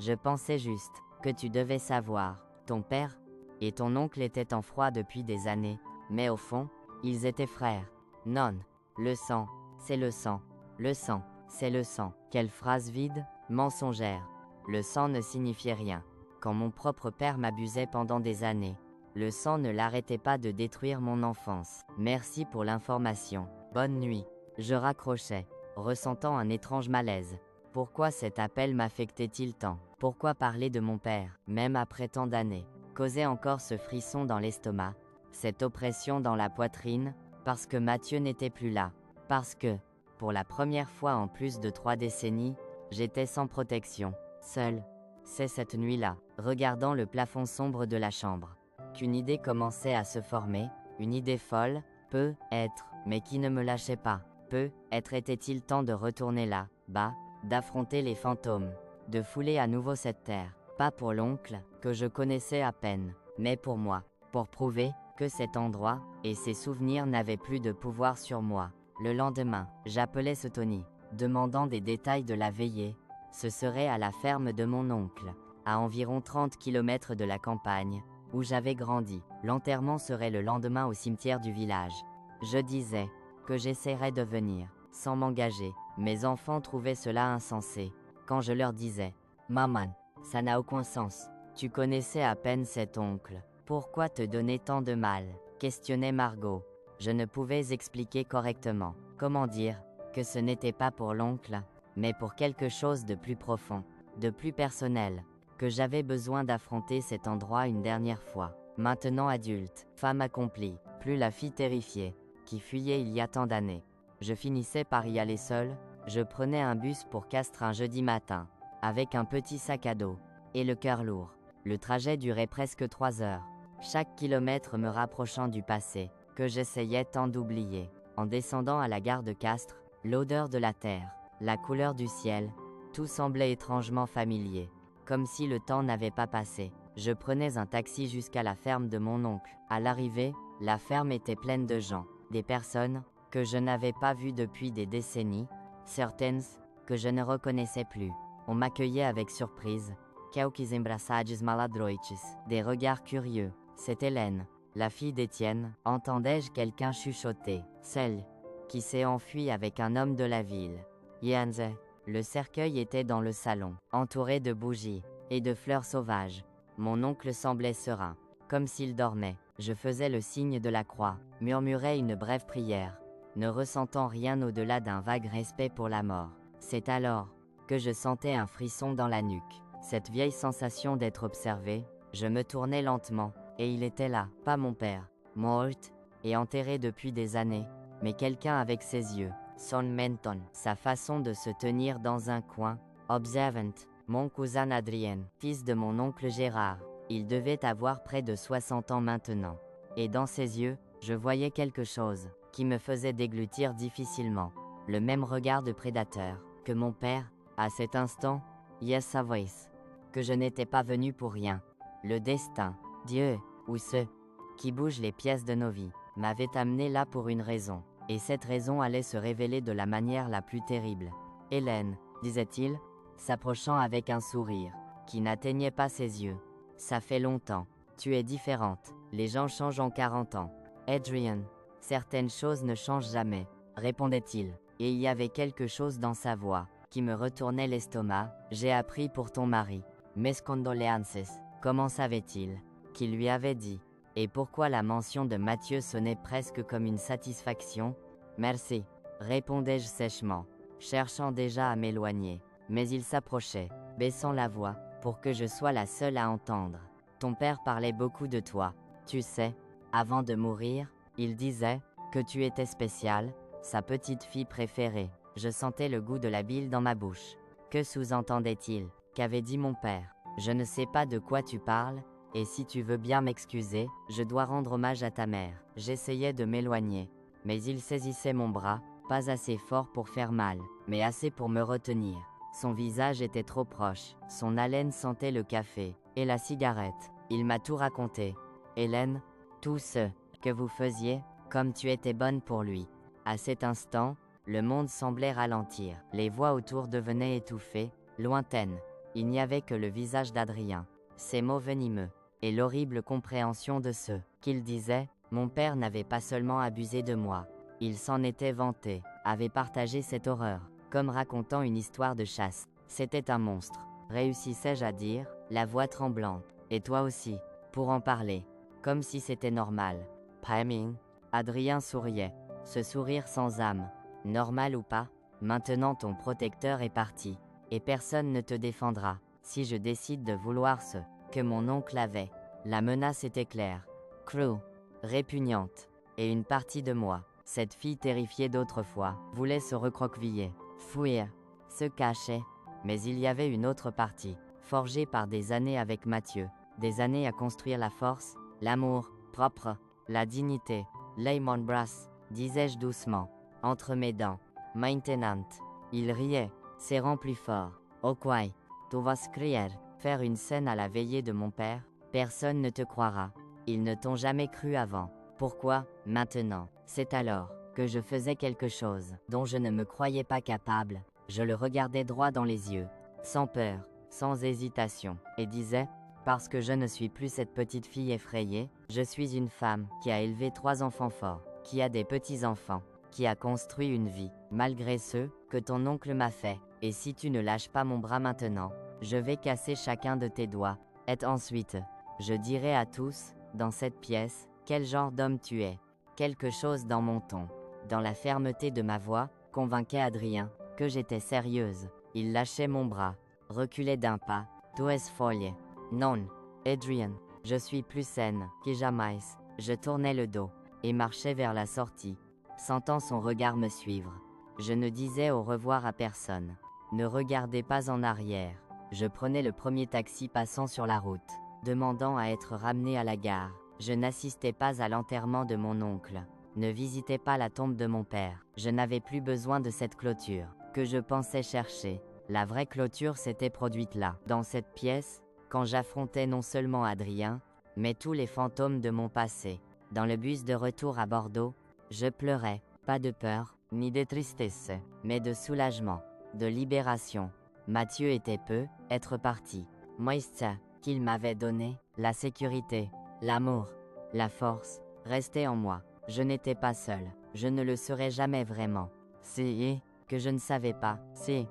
Je pensais juste que tu devais savoir. Ton père et ton oncle étaient en froid depuis des années, mais au fond, ils étaient frères. Non, le sang, c'est le sang. Le sang, c'est le sang. Quelle phrase vide, mensongère. Le sang ne signifiait rien. Quand mon propre père m'abusait pendant des années, le sang ne l'arrêtait pas de détruire mon enfance. Merci pour l'information. Bonne nuit. Je raccrochais, ressentant un étrange malaise. Pourquoi cet appel m'affectait-il tant? Pourquoi parler de mon père, même après tant d'années, causait encore ce frisson dans l'estomac, cette oppression dans la poitrine? Parce que Mathieu n'était plus là. Parce que, pour la première fois en plus de 3 décennies, j'étais sans protection, seul. C'est cette nuit-là, regardant le plafond sombre de la chambre, qu'une idée commençait à se former, une idée folle, peut-être, mais qui ne me lâchait pas. Peut-être était-il temps de retourner là, bas, d'affronter les fantômes, de fouler à nouveau cette terre, pas pour l'oncle, que je connaissais à peine, mais pour moi, pour prouver que cet endroit et ses souvenirs n'avaient plus de pouvoir sur moi. Le lendemain, j'appelais ce Tony, demandant des détails de la veillée. Ce serait à la ferme de mon oncle, à environ 30 km de la campagne, où j'avais grandi. L'enterrement serait le lendemain au cimetière du village. Je disais que j'essaierais de venir, sans m'engager. Mes enfants trouvaient cela insensé. Quand je leur disais « Maman, ça n'a aucun sens. Tu connaissais à peine cet oncle. Pourquoi te donner tant de mal ?» questionnait Margot. Je ne pouvais expliquer correctement. Comment dire que ce n'était pas pour l'oncle, mais pour quelque chose de plus profond, de plus personnel, que j'avais besoin d'affronter cet endroit une dernière fois. Maintenant adulte, femme accomplie, plus la fille terrifiée, qui fuyait il y a tant d'années. Je finissais par y aller seule. Je prenais un bus pour Castres un jeudi matin, avec un petit sac à dos, et le cœur lourd. Le trajet durait presque 3 heures, chaque kilomètre me rapprochant du passé, que j'essayais tant d'oublier. En descendant à la gare de Castres, l'odeur de la terre, la couleur du ciel, tout semblait étrangement familier, comme si le temps n'avait pas passé. Je prenais un taxi jusqu'à la ferme de mon oncle. À l'arrivée, la ferme était pleine de gens, des personnes que je n'avais pas vues depuis des décennies, certaines que je ne reconnaissais plus. On m'accueillait avec surprise. Quelques embraçades maladroites, des regards curieux. C'est Hélène, la fille d'Étienne, entendais-je quelqu'un chuchoter. Celle qui s'est enfuie avec un homme de la ville. Yanze. Le cercueil était dans le salon, entouré de bougies et de fleurs sauvages. Mon oncle semblait serein, comme s'il dormait. Je faisais le signe de la croix, murmurais une brève prière, ne ressentant rien au-delà d'un vague respect pour la mort. C'est alors que je sentais un frisson dans la nuque. Cette vieille sensation d'être observé. Je me tournais lentement, et il était là, pas mon père, mort et enterré depuis des années, mais quelqu'un avec ses yeux, son menton, sa façon de se tenir dans un coin, observant, mon cousin Adrien, fils de mon oncle Gérard. Il devait avoir près de 60 ans maintenant. Et dans ses yeux, je voyais quelque chose qui me faisait déglutir difficilement. Le même regard de prédateur que mon père, à cet instant, yes sa voice, que je n'étais pas venu pour rien. Le destin, Dieu, ou ce qui bouge les pièces de nos vies, m'avait amené là pour une raison. Et cette raison allait se révéler de la manière la plus terrible. Hélène, disait-il, s'approchant avec un sourire qui n'atteignait pas ses yeux. Ça fait longtemps. Tu es différente. Les gens changent en 40 ans. Adrian, certaines choses ne changent jamais, répondait-il. Et il y avait quelque chose dans sa voix qui me retournait l'estomac. J'ai appris pour ton mari. Mes condoléances. Comment savait-il qu'il lui avait dit? Et pourquoi la mention de Mathieu sonnait presque comme une satisfaction? Merci, répondais-je sèchement, cherchant déjà à m'éloigner. Mais il s'approchait, baissant la voix, pour que je sois la seule à entendre. Ton père parlait beaucoup de toi. Tu sais, avant de mourir, il disait que tu étais spéciale, sa petite fille préférée. Je sentais le goût de la bile dans ma bouche. Que sous-entendait-il? Qu'avait dit mon père? Je ne sais pas de quoi tu parles, et si tu veux bien m'excuser, je dois rendre hommage à ta mère. J'essayais de m'éloigner, mais il saisissait mon bras, pas assez fort pour faire mal, mais assez pour me retenir. Son visage était trop proche, son haleine sentait le café et la cigarette. Il m'a tout raconté. Hélène, tout ce que vous faisiez, comme tu étais bonne pour lui. À cet instant, le monde semblait ralentir. Les voix autour devenaient étouffées, lointaines. Il n'y avait que le visage d'Adrien, ses mots venimeux, et l'horrible compréhension de ce qu'il disait. Mon père n'avait pas seulement abusé de moi, il s'en était vanté, avait partagé cette horreur, comme racontant une histoire de chasse. C'était un monstre, réussissais-je à dire, la voix tremblante. Et toi aussi, pour en parler, comme si c'était normal. Priming. Adrien souriait, ce sourire sans âme. Normal ou pas, maintenant ton protecteur est parti, et personne ne te défendra, si je décide de vouloir ce que mon oncle avait. La menace était claire, crue, répugnante, et une partie de moi, cette fille terrifiée d'autrefois, voulait se recroqueviller, fuir, se cacher. Mais il y avait une autre partie, forgée par des années avec Mathieu, des années à construire la force, l'amour propre, la dignité, Lemon Brass, disais-je doucement, entre mes dents. Maintenant. Il riait, serrant plus fort. Oh quoi, tu vas crier, faire une scène à la veillée de mon père, personne ne te croira. Ils ne t'ont jamais cru avant. Pourquoi, maintenant? C'est alors que je faisais quelque chose dont je ne me croyais pas capable. Je le regardais droit dans les yeux, sans peur, sans hésitation, et disais, parce que je ne suis plus cette petite fille effrayée, je suis une femme qui a élevé 3 enfants forts, qui a des petits-enfants, qui a construit une vie, malgré ceux que ton oncle m'a fait, et si tu ne lâches pas mon bras maintenant, je vais casser chacun de tes doigts, et ensuite, je dirai à tous, dans cette pièce, quel genre d'homme tu es. Quelque chose dans mon ton, dans la fermeté de ma voix, convainquait Adrien que j'étais sérieuse. Il lâchait mon bras, reculait d'un pas. Tu es folle. Non, Adrien, je suis plus saine que jamais. Je tournais le dos et marchais vers la sortie, sentant son regard me suivre. Je ne disais au revoir à personne. Ne regardez pas en arrière. Je prenais le premier taxi passant sur la route, demandant à être ramené à la gare. Je n'assistais pas à l'enterrement de mon oncle, ne visitais pas la tombe de mon père. Je n'avais plus besoin de cette clôture que je pensais chercher. La vraie clôture s'était produite là, dans cette pièce, quand j'affrontais non seulement Adrien, mais tous les fantômes de mon passé. Dans le bus de retour à Bordeaux, je pleurais, pas de peur, ni de tristesse, mais de soulagement, de libération. Mathieu était être parti. Moi, ça qu'il m'avait donné, la sécurité, l'amour, la force, restaient en moi. Je n'étais pas seule, je ne le serais jamais vraiment. C'est que je ne savais pas, c'est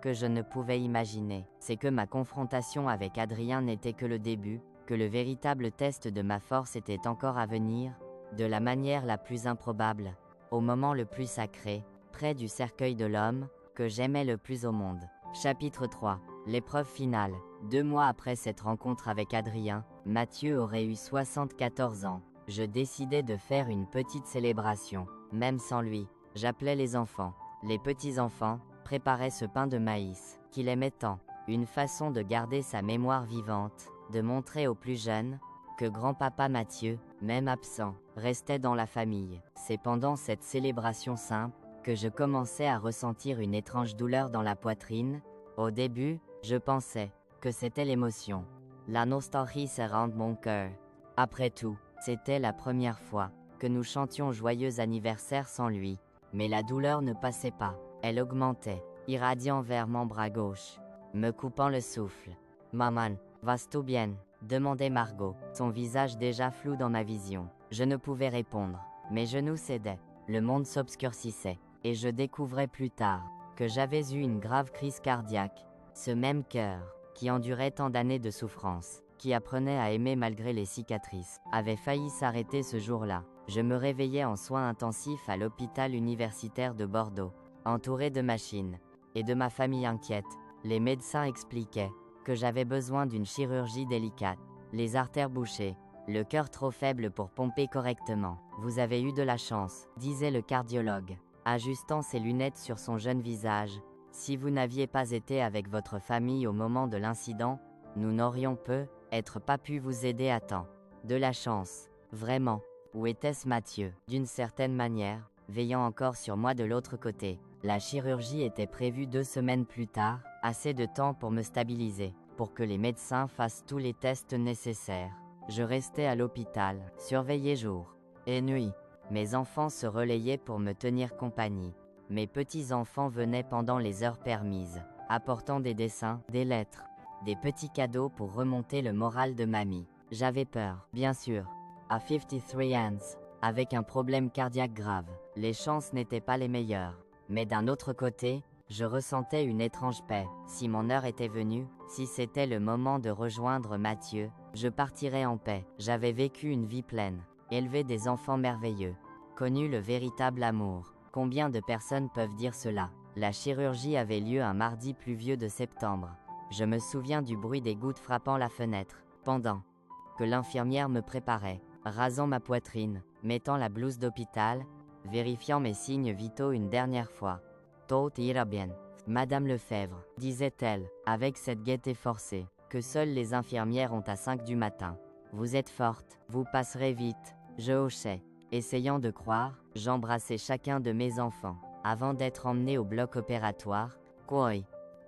que je ne pouvais imaginer. C'est que ma confrontation avec Adrien n'était que le début, que le véritable test de ma force était encore à venir, de la manière la plus improbable, au moment le plus sacré, près du cercueil de l'homme, que j'aimais le plus au monde. Chapitre 3. L'épreuve finale. 2 mois après cette rencontre avec Adrien, Mathieu aurait eu 74 ans. Je décidai de faire une petite célébration. Même sans lui, j'appelais les enfants. Les petits-enfants préparaient ce pain de maïs, qu'il aimait tant. Une façon de garder sa mémoire vivante, de montrer aux plus jeunes que grand-papa Mathieu, même absent, restait dans la famille. C'est pendant cette célébration simple que je commençais à ressentir une étrange douleur dans la poitrine. Au début, je pensais que c'était l'émotion. La nostalgie serrant mon cœur. Après tout, c'était la première fois que nous chantions joyeux anniversaire sans lui. Mais la douleur ne passait pas. Elle augmentait, irradiant vers mon bras gauche, me coupant le souffle. Maman, vas-tu bien? Demandait Margot, son visage déjà flou dans ma vision. Je ne pouvais répondre. Mes genoux cédaient, le monde s'obscurcissait, et je découvrais plus tard que j'avais eu une grave crise cardiaque. Ce même cœur, qui endurait tant d'années de souffrance, qui apprenait à aimer malgré les cicatrices, avait failli s'arrêter ce jour-là. Je me réveillais en soins intensifs à l'hôpital universitaire de Bordeaux, entouré de machines, et de ma famille inquiète. Les médecins expliquaient que j'avais besoin d'une chirurgie délicate, les artères bouchées, le cœur trop faible pour pomper correctement. Vous avez eu de la chance, disait le cardiologue, ajustant ses lunettes sur son jeune visage. Si vous n'aviez pas été avec votre famille au moment de l'incident, nous n'aurions peut-être pas pu vous aider à temps. De la chance, vraiment. Où était-ce Mathieu? D'une certaine manière, veillant encore sur moi de l'autre côté. La chirurgie était prévue 2 semaines plus tard, assez de temps pour me stabiliser, pour que les médecins fassent tous les tests nécessaires. Je restais à l'hôpital, surveillé jour et nuit. Mes enfants se relayaient pour me tenir compagnie. Mes petits-enfants venaient pendant les heures permises, apportant des dessins, des lettres, des petits cadeaux pour remonter le moral de mamie. J'avais peur, bien sûr. À 53 ans, avec un problème cardiaque grave, les chances n'étaient pas les meilleures. Mais d'un autre côté, je ressentais une étrange paix. Si mon heure était venue, si c'était le moment de rejoindre Mathieu, je partirais en paix. J'avais vécu une vie pleine, élevé des enfants merveilleux, connu le véritable amour. Combien de personnes peuvent dire cela? La chirurgie avait lieu un mardi pluvieux de septembre. Je me souviens du bruit des gouttes frappant la fenêtre, pendant que l'infirmière me préparait, rasant ma poitrine, mettant la blouse d'hôpital, vérifiant mes signes vitaux une dernière fois. Tout ira bien, Madame Lefebvre, disait-elle, avec cette gaieté forcée, que seules les infirmières ont à 5 du matin. Vous êtes forte, vous passerez vite. Je hochais Essayant de croire, j'embrassai chacun de mes enfants. Avant d'être emmené au bloc opératoire, quoi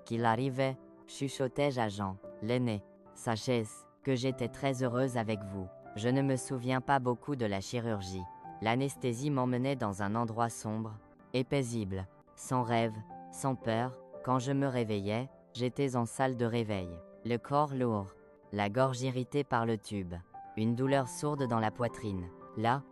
qu'il arrivait, chuchotai-je à Jean, l'aîné. Sachez que j'étais très heureuse avec vous. Je ne me souviens pas beaucoup de la chirurgie. L'anesthésie m'emmenait dans un endroit sombre et paisible, sans rêve, sans peur. Quand je me réveillais, j'étais en salle de réveil. Le corps lourd, la gorge irritée par le tube, une douleur sourde dans la poitrine, là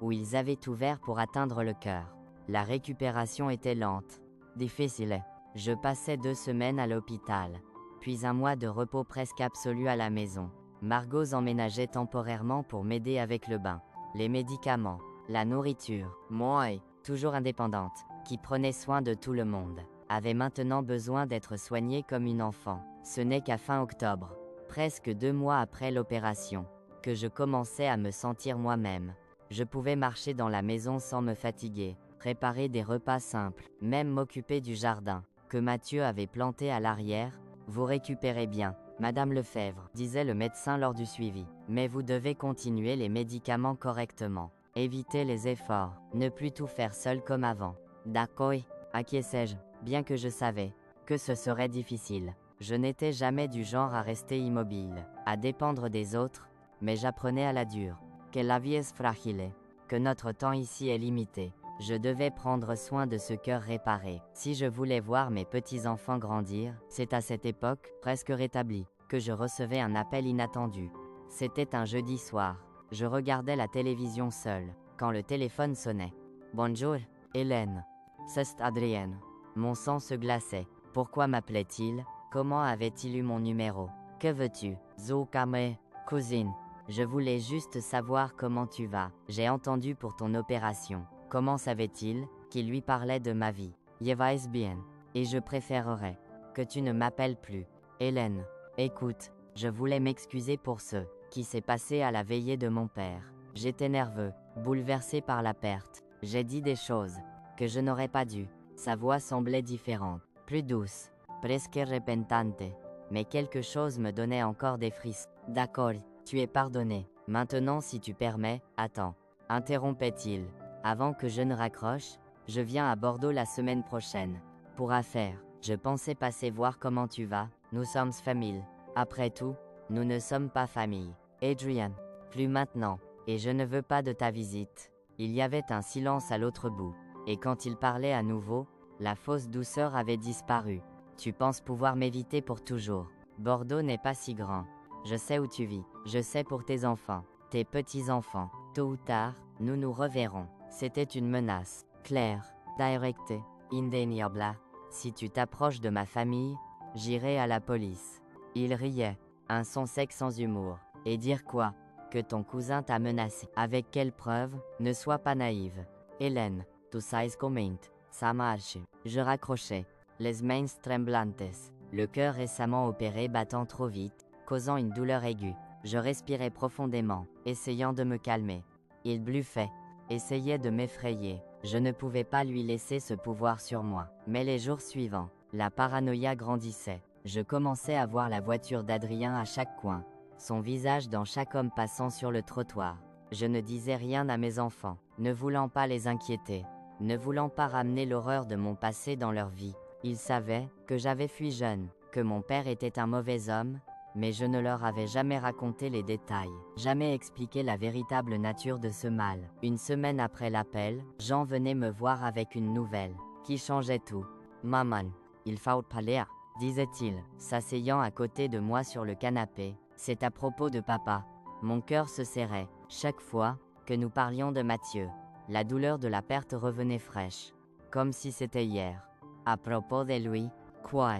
où ils avaient ouvert pour atteindre le cœur. La récupération était lente, difficile. Je passais 2 semaines à l'hôpital, puis un mois de repos presque absolu à la maison. Margot emménageait temporairement pour m'aider avec le bain, les médicaments, la nourriture. Moi, toujours indépendante, qui prenait soin de tout le monde, avait maintenant besoin d'être soignée comme une enfant. Ce n'est qu'à fin octobre, presque 2 mois après l'opération, que je commençais à me sentir moi-même. Je pouvais marcher dans la maison sans me fatiguer, préparer des repas simples, même m'occuper du jardin, que Mathieu avait planté à l'arrière. Vous récupérez bien, Madame Lefebvre, disait le médecin lors du suivi. Mais vous devez continuer les médicaments correctement. Éviter les efforts, ne plus tout faire seul comme avant. D'accord, acquiesçai-je, bien que je savais que ce serait difficile. Je n'étais jamais du genre à rester immobile, à dépendre des autres, mais j'apprenais à la dure que la vie est fragile, que notre temps ici est limité. Je devais prendre soin de ce cœur réparé. Si je voulais voir mes petits-enfants grandir, c'est à cette époque, presque rétablie, que je recevais un appel inattendu. C'était un jeudi soir. Je regardais la télévision seule, quand le téléphone sonnait. Bonjour, Hélène. C'est Adrienne. Mon sang se glaçait. Pourquoi m'appelait-il? Comment avait-il eu mon numéro? Que veux-tu? Zoukame, cousine. Je voulais juste savoir comment tu vas. J'ai entendu pour ton opération. Comment savait-il qu'il lui parlait de ma vie? Je vais bien. Et je préférerais que tu ne m'appelles plus. Hélène, écoute, je voulais m'excuser pour ce qui s'est passé à la veillée de mon père. J'étais nerveux, bouleversé par la perte. J'ai dit des choses que je n'aurais pas dû. Sa voix semblait différente, plus douce, presque repentante. Mais quelque chose me donnait encore des frissons. D'accord, tu es pardonné. Maintenant, si tu permets, attends. Interrompait-il. Avant que je ne raccroche, je viens à Bordeaux la semaine prochaine. Pour affaires, je pensais passer voir comment tu vas. Nous sommes famille. Après tout, nous ne sommes pas famille. Adrian, plus maintenant. Et je ne veux pas de ta visite. Il y avait un silence à l'autre bout. Et quand il parlait à nouveau, la fausse douceur avait disparu. Tu penses pouvoir m'éviter pour toujours. Bordeaux n'est pas si grand. Je sais où tu vis. Je sais pour tes enfants, tes petits-enfants. Tôt ou tard, nous nous reverrons. C'était une menace, claire, directe, indéniable. Si tu t'approches de ma famille, j'irai à la police. Il riait, un son sec sans humour. Et dire quoi? Que ton cousin t'a menacé. Avec quelle preuve? Ne sois pas naïve. Hélène, tu sais comment ça marche. Je raccrochais, les mains tremblantes, le cœur récemment opéré battant trop vite, causant une douleur aiguë. Je respirais profondément, essayant de me calmer. Il bluffait, essayait de m'effrayer. Je ne pouvais pas lui laisser ce pouvoir sur moi. Mais les jours suivants, la paranoïa grandissait. Je commençais à voir la voiture d'Adrien à chaque coin, son visage dans chaque homme passant sur le trottoir. Je ne disais rien à mes enfants, ne voulant pas les inquiéter, ne voulant pas ramener l'horreur de mon passé dans leur vie. Ils savaient que j'avais fui jeune, que mon père était un mauvais homme, mais je ne leur avais jamais raconté les détails, jamais expliqué la véritable nature de ce mal. Une semaine après l'appel, Jean venait me voir avec une nouvelle, qui changeait tout. « Maman, il faut parler », disait-il, s'asseyant à côté de moi sur le canapé. « C'est à propos de papa. » Mon cœur se serrait, chaque fois que nous parlions de Mathieu. La douleur de la perte revenait fraîche, comme si c'était hier. À propos de lui, quoi?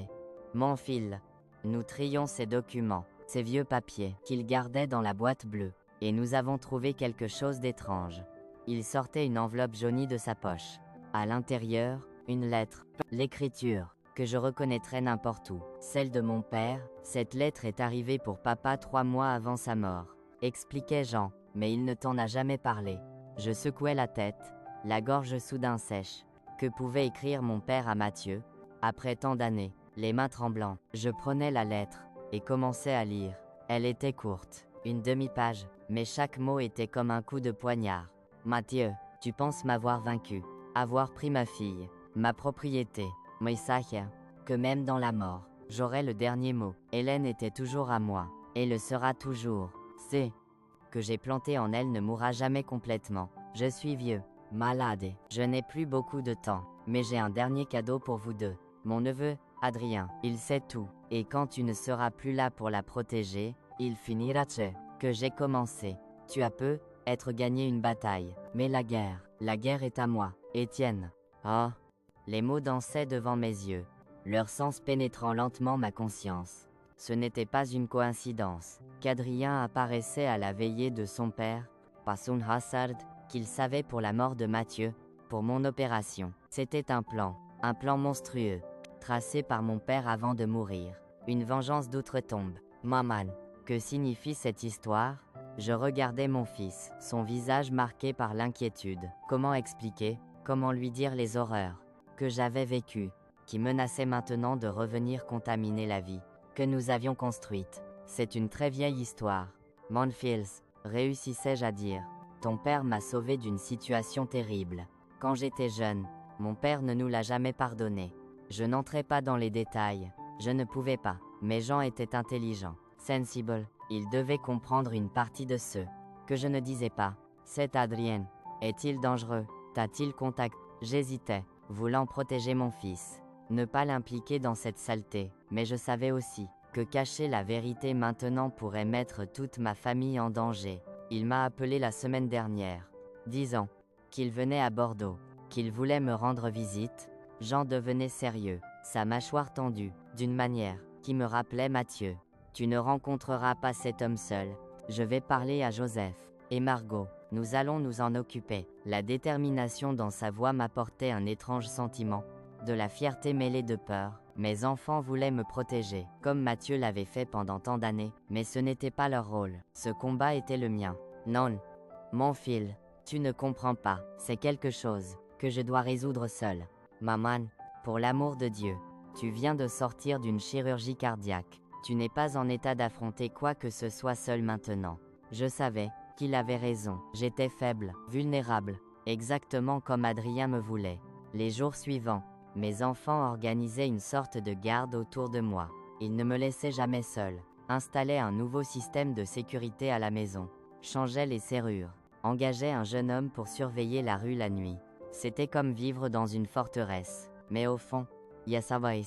Mon fils. Nous trions ces documents, ces vieux papiers qu'il gardait dans la boîte bleue, et nous avons trouvé quelque chose d'étrange. Il sortait une enveloppe jaunie de sa poche. À l'intérieur, une lettre, l'écriture, que je reconnaîtrais n'importe où, celle de mon père. Cette lettre est arrivée pour papa 3 mois avant sa mort, expliquait Jean, mais il ne t'en a jamais parlé. Je secouais la tête, la gorge soudain sèche. Que pouvait écrire mon père à Mathieu, après tant d'années? Les mains tremblantes, je prenais la lettre, et commençais à lire. Elle était courte, une demi-page, mais chaque mot était comme un coup de poignard. Mathieu, tu penses m'avoir vaincu, avoir pris ma fille, ma propriété, mes sacs, que même dans la mort, j'aurai le dernier mot. Hélène était toujours à moi, et le sera toujours. C'est que j'ai planté en elle ne mourra jamais complètement. Je suis vieux, malade et je n'ai plus beaucoup de temps, mais j'ai un dernier cadeau pour vous deux. Mon neveu, Adrien, il sait tout, et quand tu ne seras plus là pour la protéger, il finira que j'ai commencé. Tu as peu, être gagné une bataille, mais la guerre est à moi, Étienne. Oh, les mots dansaient devant mes yeux, leur sens pénétrant lentement ma conscience. Ce n'était pas une coïncidence qu'Adrien apparaissait à la veillée de son père, pas son hasard, qu'il savait pour la mort de Mathieu, pour mon opération. C'était un plan monstrueux, tracé par mon père avant de mourir. Une vengeance d'outre-tombe. Maman, que signifie cette histoire? Je regardais mon fils, son visage marqué par l'inquiétude. Comment expliquer, comment lui dire les horreurs que j'avais vécues, qui menaçaient maintenant de revenir contaminer la vie que nous avions construite. C'est une très vieille histoire. Mon fils, réussissais-je à dire. Ton père m'a sauvé d'une situation terrible. Quand j'étais jeune, mon père ne nous l'a jamais pardonné. Je n'entrais pas dans les détails, je ne pouvais pas. Mes gens étaient intelligents, sensibles, ils devaient comprendre une partie de ce que je ne disais pas. Cet Adrien, est-il dangereux? T'a-t-il contacté? J'hésitais, voulant protéger mon fils, ne pas l'impliquer dans cette saleté, mais je savais aussi que cacher la vérité maintenant pourrait mettre toute ma famille en danger. Il m'a appelé la semaine dernière, disant qu'il venait à Bordeaux, qu'il voulait me rendre visite. Jean devenait sérieux, sa mâchoire tendue, d'une manière qui me rappelait Mathieu. Tu ne rencontreras pas cet homme seul. Je vais parler à Joseph et Margot. Nous allons nous en occuper. La détermination dans sa voix m'apportait un étrange sentiment, de la fierté mêlée de peur. Mes enfants voulaient me protéger, comme Mathieu l'avait fait pendant tant d'années, mais ce n'était pas leur rôle. Ce combat était le mien. Non, mon fils, tu ne comprends pas, c'est quelque chose que je dois résoudre seul. Maman, pour l'amour de Dieu, tu viens de sortir d'une chirurgie cardiaque. Tu n'es pas en état d'affronter quoi que ce soit seul maintenant. Je savais qu'il avait raison. J'étais faible, vulnérable, exactement comme Adrien me voulait. Les jours suivants, mes enfants organisaient une sorte de garde autour de moi. Ils ne me laissaient jamais seul. Installaient un nouveau système de sécurité à la maison. Changeaient les serrures. Engageaient un jeune homme pour surveiller la rue la nuit. C'était comme vivre dans une forteresse. Mais au fond, y a savais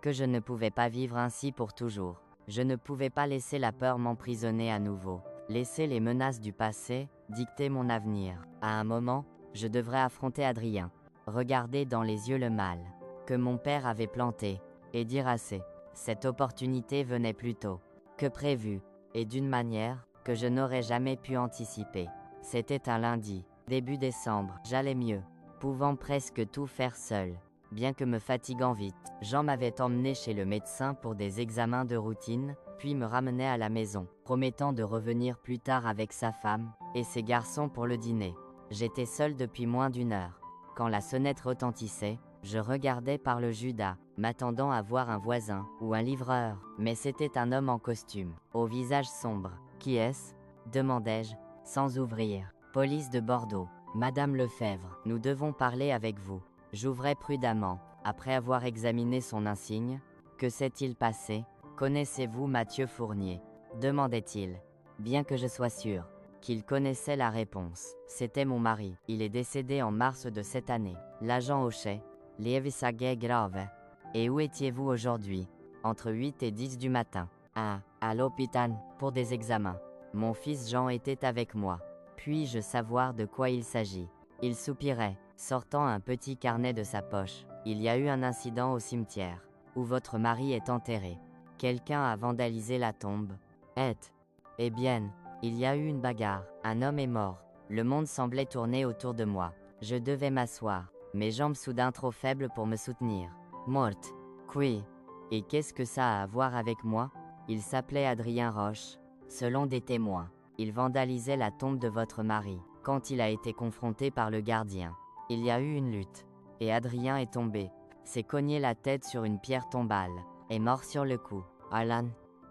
que je ne pouvais pas vivre ainsi pour toujours. Je ne pouvais pas laisser la peur m'emprisonner à nouveau. Laisser les menaces du passé dicter mon avenir. À un moment, je devrais affronter Adrien, regarder dans les yeux le mal que mon père avait planté, et dire assez. Cette opportunité venait plus tôt que prévu, et d'une manière que je n'aurais jamais pu anticiper. C'était un lundi, début décembre. J'allais mieux, pouvant presque tout faire seul, bien que me fatiguant vite. Jean m'avait emmené chez le médecin pour des examens de routine, puis me ramenait à la maison, promettant de revenir plus tard avec sa femme et ses garçons pour le dîner. J'étais seul depuis moins d'une heure. Quand la sonnette retentissait, je regardais par le Judas, m'attendant à voir un voisin ou un livreur, mais c'était un homme en costume, au visage sombre. Qui est-ce? Demandai-je, sans ouvrir. Police de Bordeaux. Madame Lefebvre, nous devons parler avec vous. J'ouvrais prudemment, après avoir examiné son insigne. Que s'est-il passé? Connaissez-vous Mathieu Fournier? Demandait-il. Bien que je sois sûr qu'il connaissait la réponse. C'était mon mari. Il est décédé en mars de cette année. L'agent hochait. Lievisagay grave. Et où étiez-vous aujourd'hui? Entre 8 et 10 du matin. À l'hôpital, pour des examens. Mon fils Jean était avec moi. Puis-je savoir de quoi il s'agit? Il soupirait, sortant un petit carnet de sa poche. Il y a eu un incident au cimetière, où votre mari est enterré. Quelqu'un a vandalisé la tombe. Eh bien, il y a eu une bagarre. Un homme est mort. Le monde semblait tourner autour de moi. Je devais m'asseoir, mes jambes soudain trop faibles pour me soutenir. Morte. Oui. Et qu'est-ce que ça a à voir avec moi? Il s'appelait Adrien Roche. Selon des témoins, il vandalisait la tombe de votre mari, quand il a été confronté par le gardien. Il y a eu une lutte. Et Adrien est tombé. S'est cogné la tête sur une pierre tombale. Est mort sur le coup. Alan.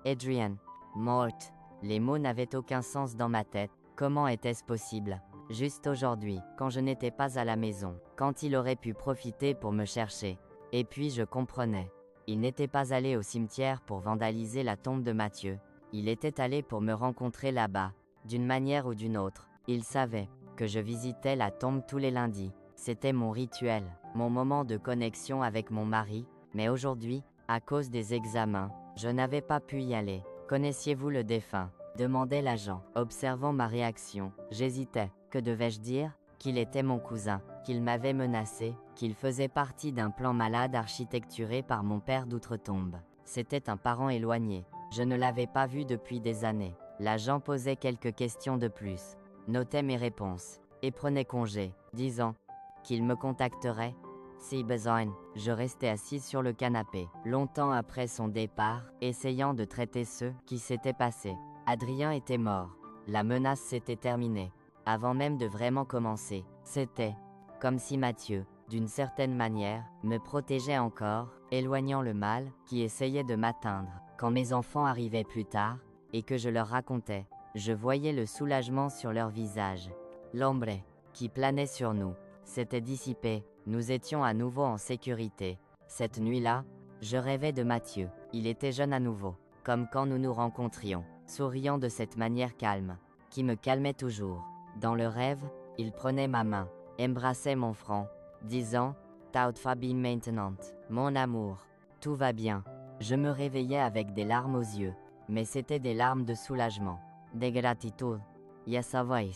Adrien. Morte. Les mots n'avaient aucun sens dans ma tête. Comment était-ce possible? Juste aujourd'hui, quand je n'étais pas à la maison, quand il aurait pu profiter pour me chercher. Et puis je comprenais. Il n'était pas allé au cimetière pour vandaliser la tombe de Mathieu. Il était allé pour me rencontrer là-bas, d'une manière ou d'une autre. Il savait que je visitais la tombe tous les lundis. C'était mon rituel, mon moment de connexion avec mon mari, mais aujourd'hui, à cause des examens, je n'avais pas pu y aller. Connaissiez-vous le défunt ? Demandait l'agent. Observant ma réaction, j'hésitais. Que devais-je dire ? Qu'il était mon cousin, qu'il m'avait menacé, qu'il faisait partie d'un plan malade architecturé par mon père d'outre-tombe. C'était un parent éloigné. Je ne l'avais pas vu depuis des années. L'agent posait quelques questions de plus, notait mes réponses, et prenait congé, disant qu'il me contacterait. Si besoin, je restais assise sur le canapé, longtemps après son départ, essayant de traiter ce qui s'était passé. Adrien était mort. La menace s'était terminée. Avant même de vraiment commencer, c'était comme si Mathieu, d'une certaine manière, me protégeait encore, éloignant le mal qui essayait de m'atteindre. Quand mes enfants arrivaient plus tard, et que je leur racontais, je voyais le soulagement sur leur visage. L'ombre qui planait sur nous s'était dissipé, nous étions à nouveau en sécurité. Cette nuit-là, je rêvais de Mathieu. Il était jeune à nouveau, comme quand nous nous rencontrions, souriant de cette manière calme, qui me calmait toujours. Dans le rêve, il prenait ma main, embrassait mon front, disant « Tout va bien maintenant, mon amour, tout va bien ». Je me réveillais avec des larmes aux yeux, mais c'était des larmes de soulagement, de gratitude. Ya savais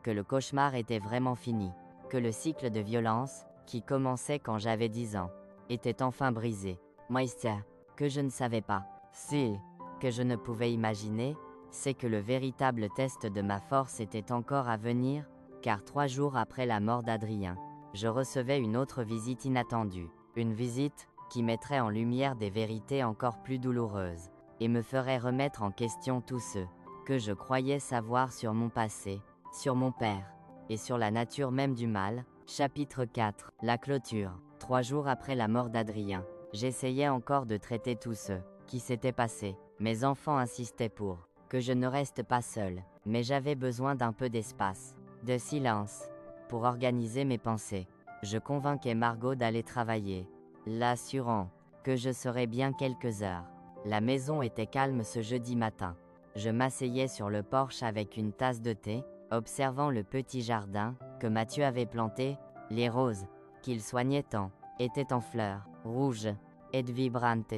que le cauchemar était vraiment fini, que le cycle de violence, qui commençait quand j'avais 10 ans, était enfin brisé. Mais ça, que je ne savais pas, si, que je ne pouvais imaginer, c'est que le véritable test de ma force était encore à venir, car 3 jours après la mort d'Adrien, je recevais une autre visite inattendue, une visite qui mettrait en lumière des vérités encore plus douloureuses, et me ferait remettre en question tout ce que je croyais savoir sur mon passé, sur mon père, et sur la nature même du mal. Chapitre 4. La clôture. 3 jours après la mort d'Adrien, j'essayais encore de traiter tout ce qui s'était passé. Mes enfants insistaient pour que je ne reste pas seule, mais j'avais besoin d'un peu d'espace, de silence, pour organiser mes pensées. Je convainquais Margot d'aller travailler, l'assurant que je serais bien quelques heures. La maison était calme ce jeudi matin. Je m'asseyais sur le porche avec une tasse de thé, observant le petit jardin que Mathieu avait planté. Les roses, qu'il soignait tant, étaient en fleurs, rouges et vibrantes,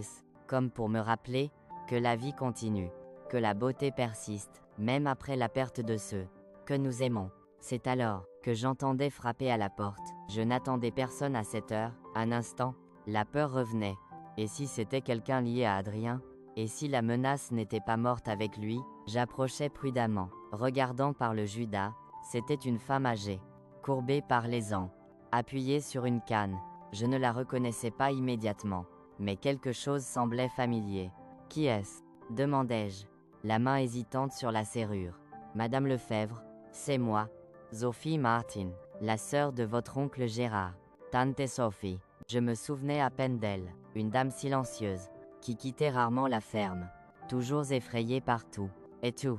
comme pour me rappeler que la vie continue, que la beauté persiste, même après la perte de ceux que nous aimons. C'est alors que j'entendais frapper à la porte. Je n'attendais personne à cette heure. Un instant, la peur revenait. Et si c'était quelqu'un lié à Adrien ? Et si la menace n'était pas morte avec lui ? J'approchais prudemment, regardant par le Judas. C'était une femme âgée, courbée par les ans, appuyée sur une canne. Je ne la reconnaissais pas immédiatement, mais quelque chose semblait familier. « Qui est-ce » demandai-je, la main hésitante sur la serrure. « Madame Lefebvre, c'est moi, Sophie Martin, la sœur de votre oncle Gérard. Tante Sophie. » Je me souvenais à peine d'elle, une dame silencieuse, qui quittait rarement la ferme, toujours effrayée partout. Et tout.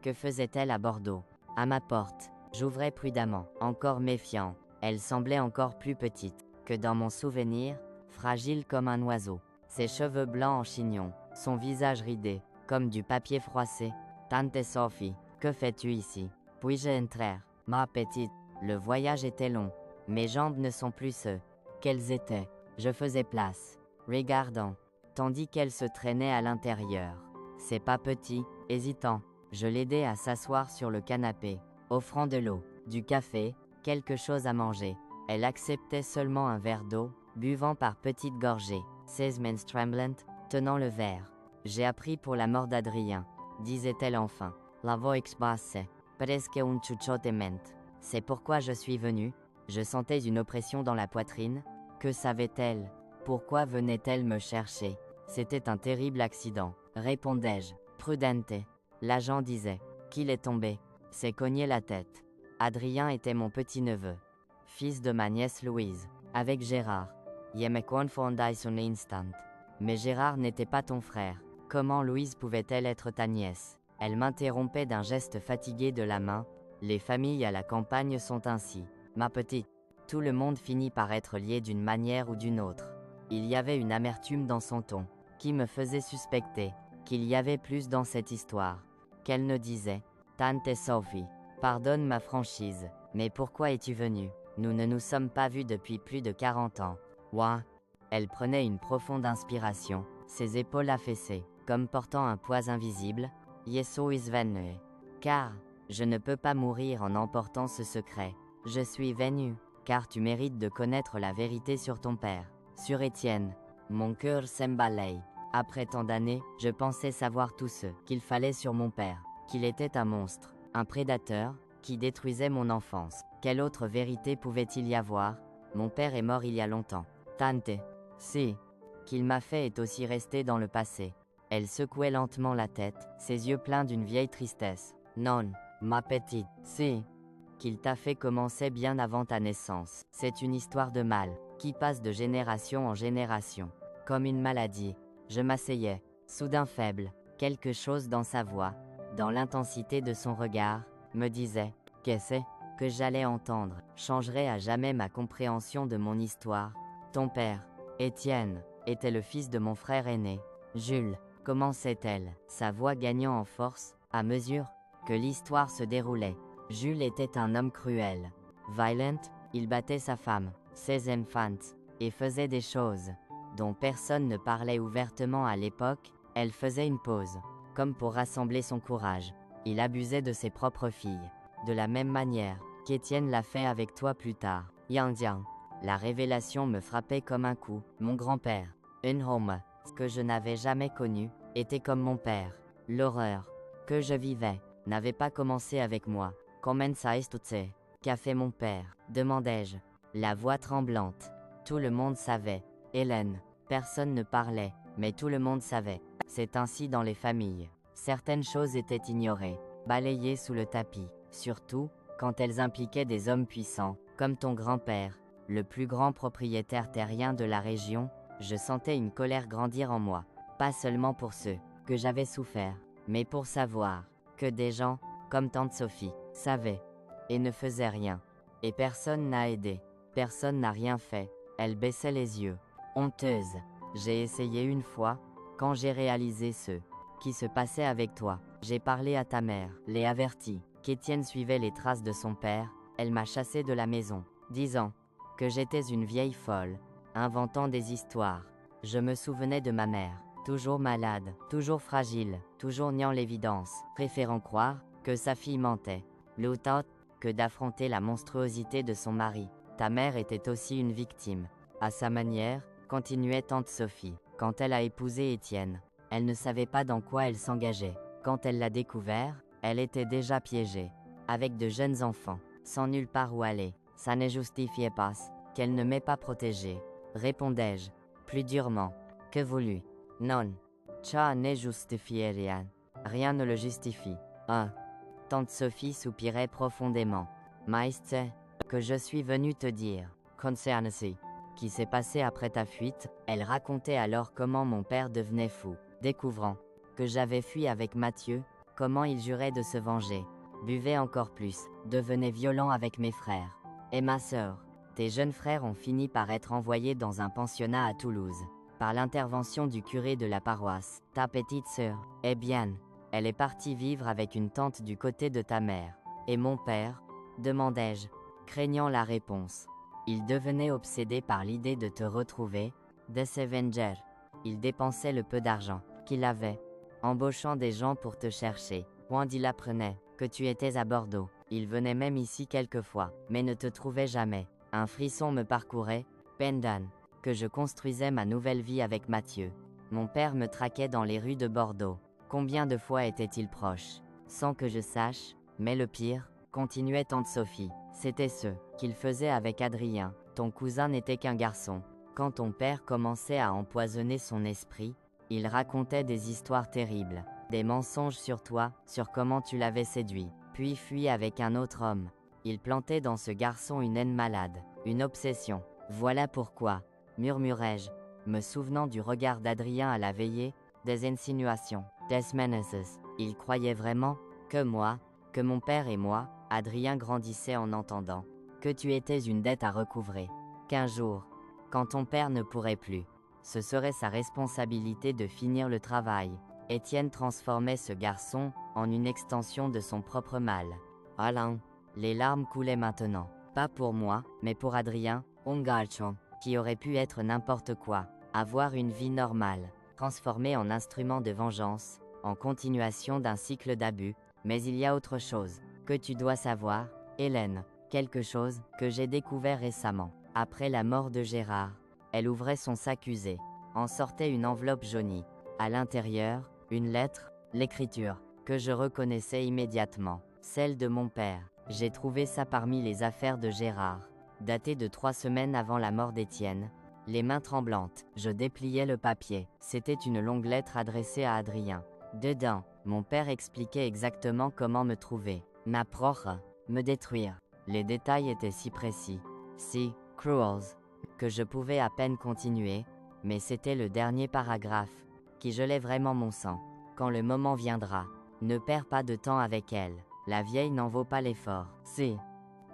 Que faisait-elle à Bordeaux ? À ma porte, j'ouvrais prudemment, encore méfiant. Elle semblait encore plus petite que dans mon souvenir, fragile comme un oiseau. Ses cheveux blancs en chignon, son visage ridé, comme du papier froissé. « Tante Sophie, que fais-tu ici ? Puis-je entrer ? Ma petite. » Le voyage était long. Mes jambes ne sont plus ceux qu'elles étaient. Je faisais place, regardant, tandis qu'elle se traînait à l'intérieur. C'est pas petit, hésitant. Je l'aidai à s'asseoir sur le canapé, offrant de l'eau, du café, quelque chose à manger. Elle acceptait seulement un verre d'eau, buvant par petites gorgées, ses mains tremblantes, tenant le verre. J'ai appris pour la mort d'Adrien, disait-elle enfin. La voix basse, presque un chuchotement. C'est pourquoi je suis venue. Je sentais une oppression dans la poitrine. Que savait-elle ? Pourquoi venait-elle me chercher ? C'était un terrible accident, répondais-je, prudente. L'agent disait qu'il est tombé, s'est cogné la tête. Adrien était mon petit-neveu, fils de ma nièce Louise, avec Gérard. Je me confondais un instant. Mais Gérard n'était pas ton frère. Comment Louise pouvait-elle être ta nièce ? Elle m'interrompait d'un geste fatigué de la main. Les familles à la campagne sont ainsi. Ma petite. Tout le monde finit par être lié d'une manière ou d'une autre. Il y avait une amertume dans son ton, qui me faisait suspecter qu'il y avait plus dans cette histoire qu'elle ne disait. Tante Sophie, pardonne ma franchise, mais pourquoi es-tu venue? Nous ne nous sommes pas vus depuis plus de 40 ans. Ouah. Elle prenait une profonde inspiration, ses épaules affaissées, comme portant un poids invisible. Yeso is venu. Car, je ne peux pas mourir en emportant ce secret. Je suis venue, car tu mérites de connaître la vérité sur ton père, sur Étienne. Mon cœur s'emballait. Après tant d'années, je pensais savoir tout ce qu'il fallait sur mon père, qu'il était un monstre, un prédateur, qui détruisait mon enfance. Quelle autre vérité pouvait-il y avoir? Mon père est mort il y a longtemps. Tante. Si. Qu'il m'a fait est aussi resté dans le passé. Elle secouait lentement la tête, ses yeux pleins d'une vieille tristesse. Non, ma petite. Si. Qu'il t'a fait commencer bien avant ta naissance. C'est une histoire de mal, qui passe de génération en génération. Comme une maladie. Je m'asseyais, soudain faible. Quelque chose dans sa voix, dans l'intensité de son regard, me disait, qu'est-ce que j'allais entendre, changerait à jamais ma compréhension de mon histoire. Ton père, Étienne, était le fils de mon frère aîné, Jules. Commençait-elle, sa voix gagnant en force, à mesure que l'histoire se déroulait. Jules était un homme cruel. Violent, il battait sa femme, ses enfants, et faisait des choses dont personne ne parlait ouvertement à l'époque. Elle faisait une pause, comme pour rassembler son courage. Il abusait de ses propres filles, de la même manière qu'Étienne l'a fait avec toi plus tard. Yang Jiang. La révélation me frappait comme un coup. Mon grand-père, un homme que je n'avais jamais connu, était comme mon père. L'horreur que je vivais n'avait pas commencé avec moi. Comment ça est-ce? Qu'a fait mon père? Demandai-je, la voix tremblante. Tout le monde savait. Hélène. Personne ne parlait, mais tout le monde savait. C'est ainsi dans les familles. Certaines choses étaient ignorées, balayées sous le tapis, surtout quand elles impliquaient des hommes puissants, comme ton grand-père, le plus grand propriétaire terrien de la région. Je sentais une colère grandir en moi, pas seulement pour ceux que j'avais souffert, mais pour savoir que des gens, comme tante Sophie, savaient et ne faisaient rien. Et personne n'a aidé, personne n'a rien fait. Elle baissait les yeux, honteuse. J'ai essayé une fois, quand j'ai réalisé ce qui se passait avec toi. J'ai parlé à ta mère, l'ai avertie qu'Étienne suivait les traces de son père. Elle m'a chassé de la maison, disant que j'étais une vieille folle, inventant des histoires. Je me souvenais de ma mère, toujours malade, toujours fragile, toujours niant l'évidence, préférant croire que sa fille mentait, plutôt que d'affronter la monstruosité de son mari. Ta mère était aussi une victime. À sa manière, continuait tante Sophie. Quand elle a épousé Étienne, elle ne savait pas dans quoi elle s'engageait. Quand elle l'a découvert, elle était déjà piégée, avec de jeunes enfants, sans nulle part où aller. Ça ne justifiait pas qu'elle ne m'ait pas protégée, répondais-je, plus durement que voulu. Non, ça ne justifiait rien. Rien ne le justifie. Ah. Tante Sophie soupirait profondément. Maïste, que je suis venue te dire, concerne ce qui s'est passé après ta fuite. Elle racontait alors comment mon père devenait fou, découvrant que j'avais fui avec Mathieu, comment il jurait de se venger, buvait encore plus, devenait violent avec mes frères et ma sœur. Tes jeunes frères ont fini par être envoyés dans un pensionnat à Toulouse, par l'intervention du curé de la paroisse. Ta petite sœur, eh bien, elle est partie vivre avec une tante du côté de ta mère. Et mon père? Demandai-je, craignant la réponse. Il devenait obsédé par l'idée de te retrouver, de s'avenger. Il dépensait le peu d'argent qu'il avait, embauchant des gens pour te chercher. Quand il apprenait que tu étais à Bordeaux, il venait même ici quelquefois, mais ne te trouvait jamais. Un frisson me parcourait, pendant que je construisais ma nouvelle vie avec Mathieu. Mon père me traquait dans les rues de Bordeaux. Combien de fois était-il proche, sans que je sache? Mais le pire, continuait tante Sophie, c'était ce qu'il faisait avec Adrien. Ton cousin n'était qu'un garçon. Quand ton père commençait à empoisonner son esprit, il racontait des histoires terribles, des mensonges sur toi, sur comment tu l'avais séduit, puis fui avec un autre homme. Il plantait dans ce garçon une haine malade, une obsession. Voilà pourquoi, murmurai-je, me souvenant du regard d'Adrien à la veillée, des insinuations, des menaces. Il croyait vraiment que moi, que mon père et moi, Adrien grandissait en entendant que tu étais une dette à recouvrer, qu'un jour, quand ton père ne pourrait plus, ce serait sa responsabilité de finir le travail. Étienne transformait ce garçon en une extension de son propre mal. Alain, les larmes coulaient maintenant. Pas pour moi, mais pour Adrien, qui aurait pu être n'importe quoi, avoir une vie normale, transformé en instrument de vengeance, en continuation d'un cycle d'abus. Mais il y a autre chose que tu dois savoir, Hélène, quelque chose que j'ai découvert récemment. Après la mort de Gérard, elle ouvrait son sac usé, en sortait une enveloppe jaunie. À l'intérieur, une lettre, l'écriture, que je reconnaissais immédiatement, celle de mon père. J'ai trouvé ça parmi les affaires de Gérard, datée de 3 semaines avant la mort d'Étienne. Les mains tremblantes, je dépliais le papier. C'était une longue lettre adressée à Adrien. Dedans, mon père expliquait exactement comment me trouver, m'approcher, me détruire. Les détails étaient si précis, si cruels, que je pouvais à peine continuer, mais c'était le dernier paragraphe qui gelait vraiment mon sang. Quand le moment viendra, ne perds pas de temps avec elle. La vieille n'en vaut pas l'effort. C'est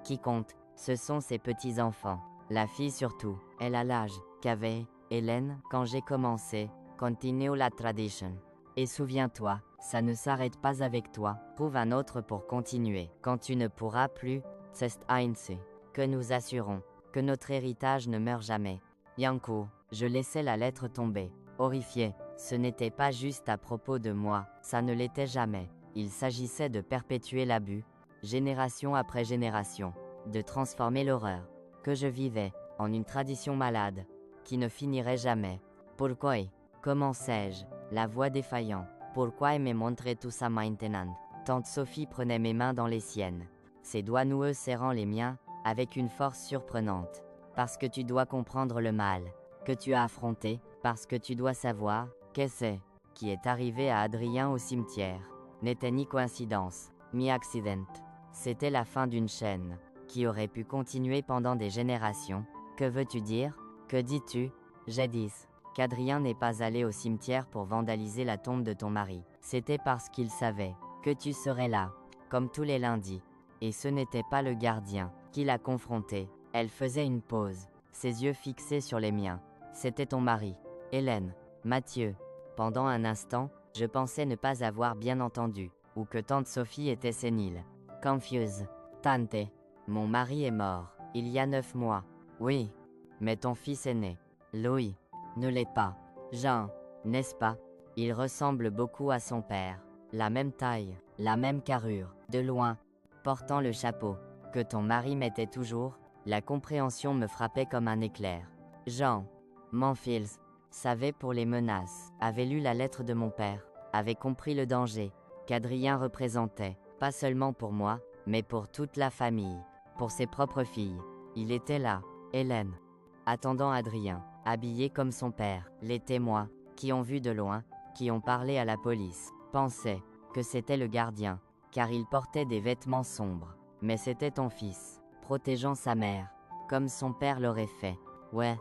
qui compte, ce sont ses petits-enfants. La fille surtout, elle a l'âge qu'avait Hélène quand j'ai commencé. Continue la tradition. Et souviens-toi, ça ne s'arrête pas avec toi. Trouve un autre pour continuer. Quand tu ne pourras plus, c'est ainsi que nous assurons que notre héritage ne meurt jamais. Yanko, je laissais la lettre tomber. Horrifié, ce n'était pas juste à propos de moi, ça ne l'était jamais. Il s'agissait de perpétuer l'abus, génération après génération, de transformer l'horreur que je vivais en une tradition malade, qui ne finirait jamais. Pourquoi? Comment sais-je? La voix défaillant. Pourquoi me montrer tout ça maintenant? Tante Sophie prenait mes mains dans les siennes, ses doigts noueux serrant les miens, avec une force surprenante. Parce que tu dois comprendre le mal que tu as affronté, parce que tu dois savoir qu'est-ce qui est arrivé à Adrien au cimetière. N'était ni coïncidence, ni accident. C'était la fin d'une chaîne, qui aurait pu continuer pendant des générations. Que veux-tu dire? Que dis-tu? Jadis, qu'Adrien n'est pas allé au cimetière pour vandaliser la tombe de ton mari. C'était parce qu'il savait que tu serais là, comme tous les lundis. Et ce n'était pas le gardien qui l'a confronté. Elle faisait une pause, ses yeux fixés sur les miens. C'était ton mari, Hélène, Mathieu. Pendant un instant, je pensais ne pas avoir bien entendu, ou que tante Sophie était sénile. Confuse. Tante. Mon mari est mort, il y a 9 mois. Oui. Mais ton fils est né. Louis. Ne l'est pas. Jean. N'est-ce pas? Il ressemble beaucoup à son père. La même taille, la même carrure, de loin. Portant le chapeau, que ton mari mettait toujours, la compréhension me frappait comme un éclair. Jean. Mon fils. Savait pour les menaces, avait lu la lettre de mon père, avait compris le danger qu'Adrien représentait, pas seulement pour moi, mais pour toute la famille, pour ses propres filles. Il était là, Hélène, attendant Adrien, habillé comme son père. Les témoins, qui ont vu de loin, qui ont parlé à la police, pensaient que c'était le gardien, car il portait des vêtements sombres. Mais c'était ton fils, protégeant sa mère, comme son père l'aurait fait. Ouais.